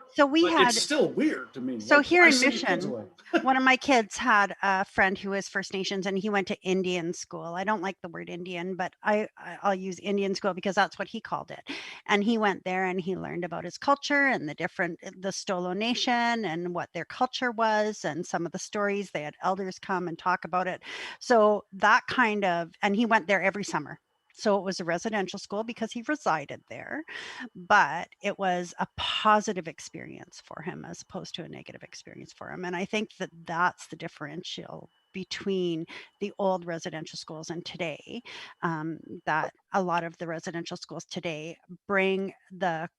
still weird to me. So like, here in Mission, one of my kids had a friend who is First Nations, and he went to Indian school. I don't like the word Indian, but I'll use Indian school because that's what he called it. And he went there and he learned about his culture and the Stolo Nation and what their culture was and some of the stories. They had elders come and talk about it. So that and he went there every summer. So it was a residential school because he resided there, but it was a positive experience for him as opposed to a negative experience for him. And I think that that's the differential between the old residential schools and today, that a lot of the residential schools today bring the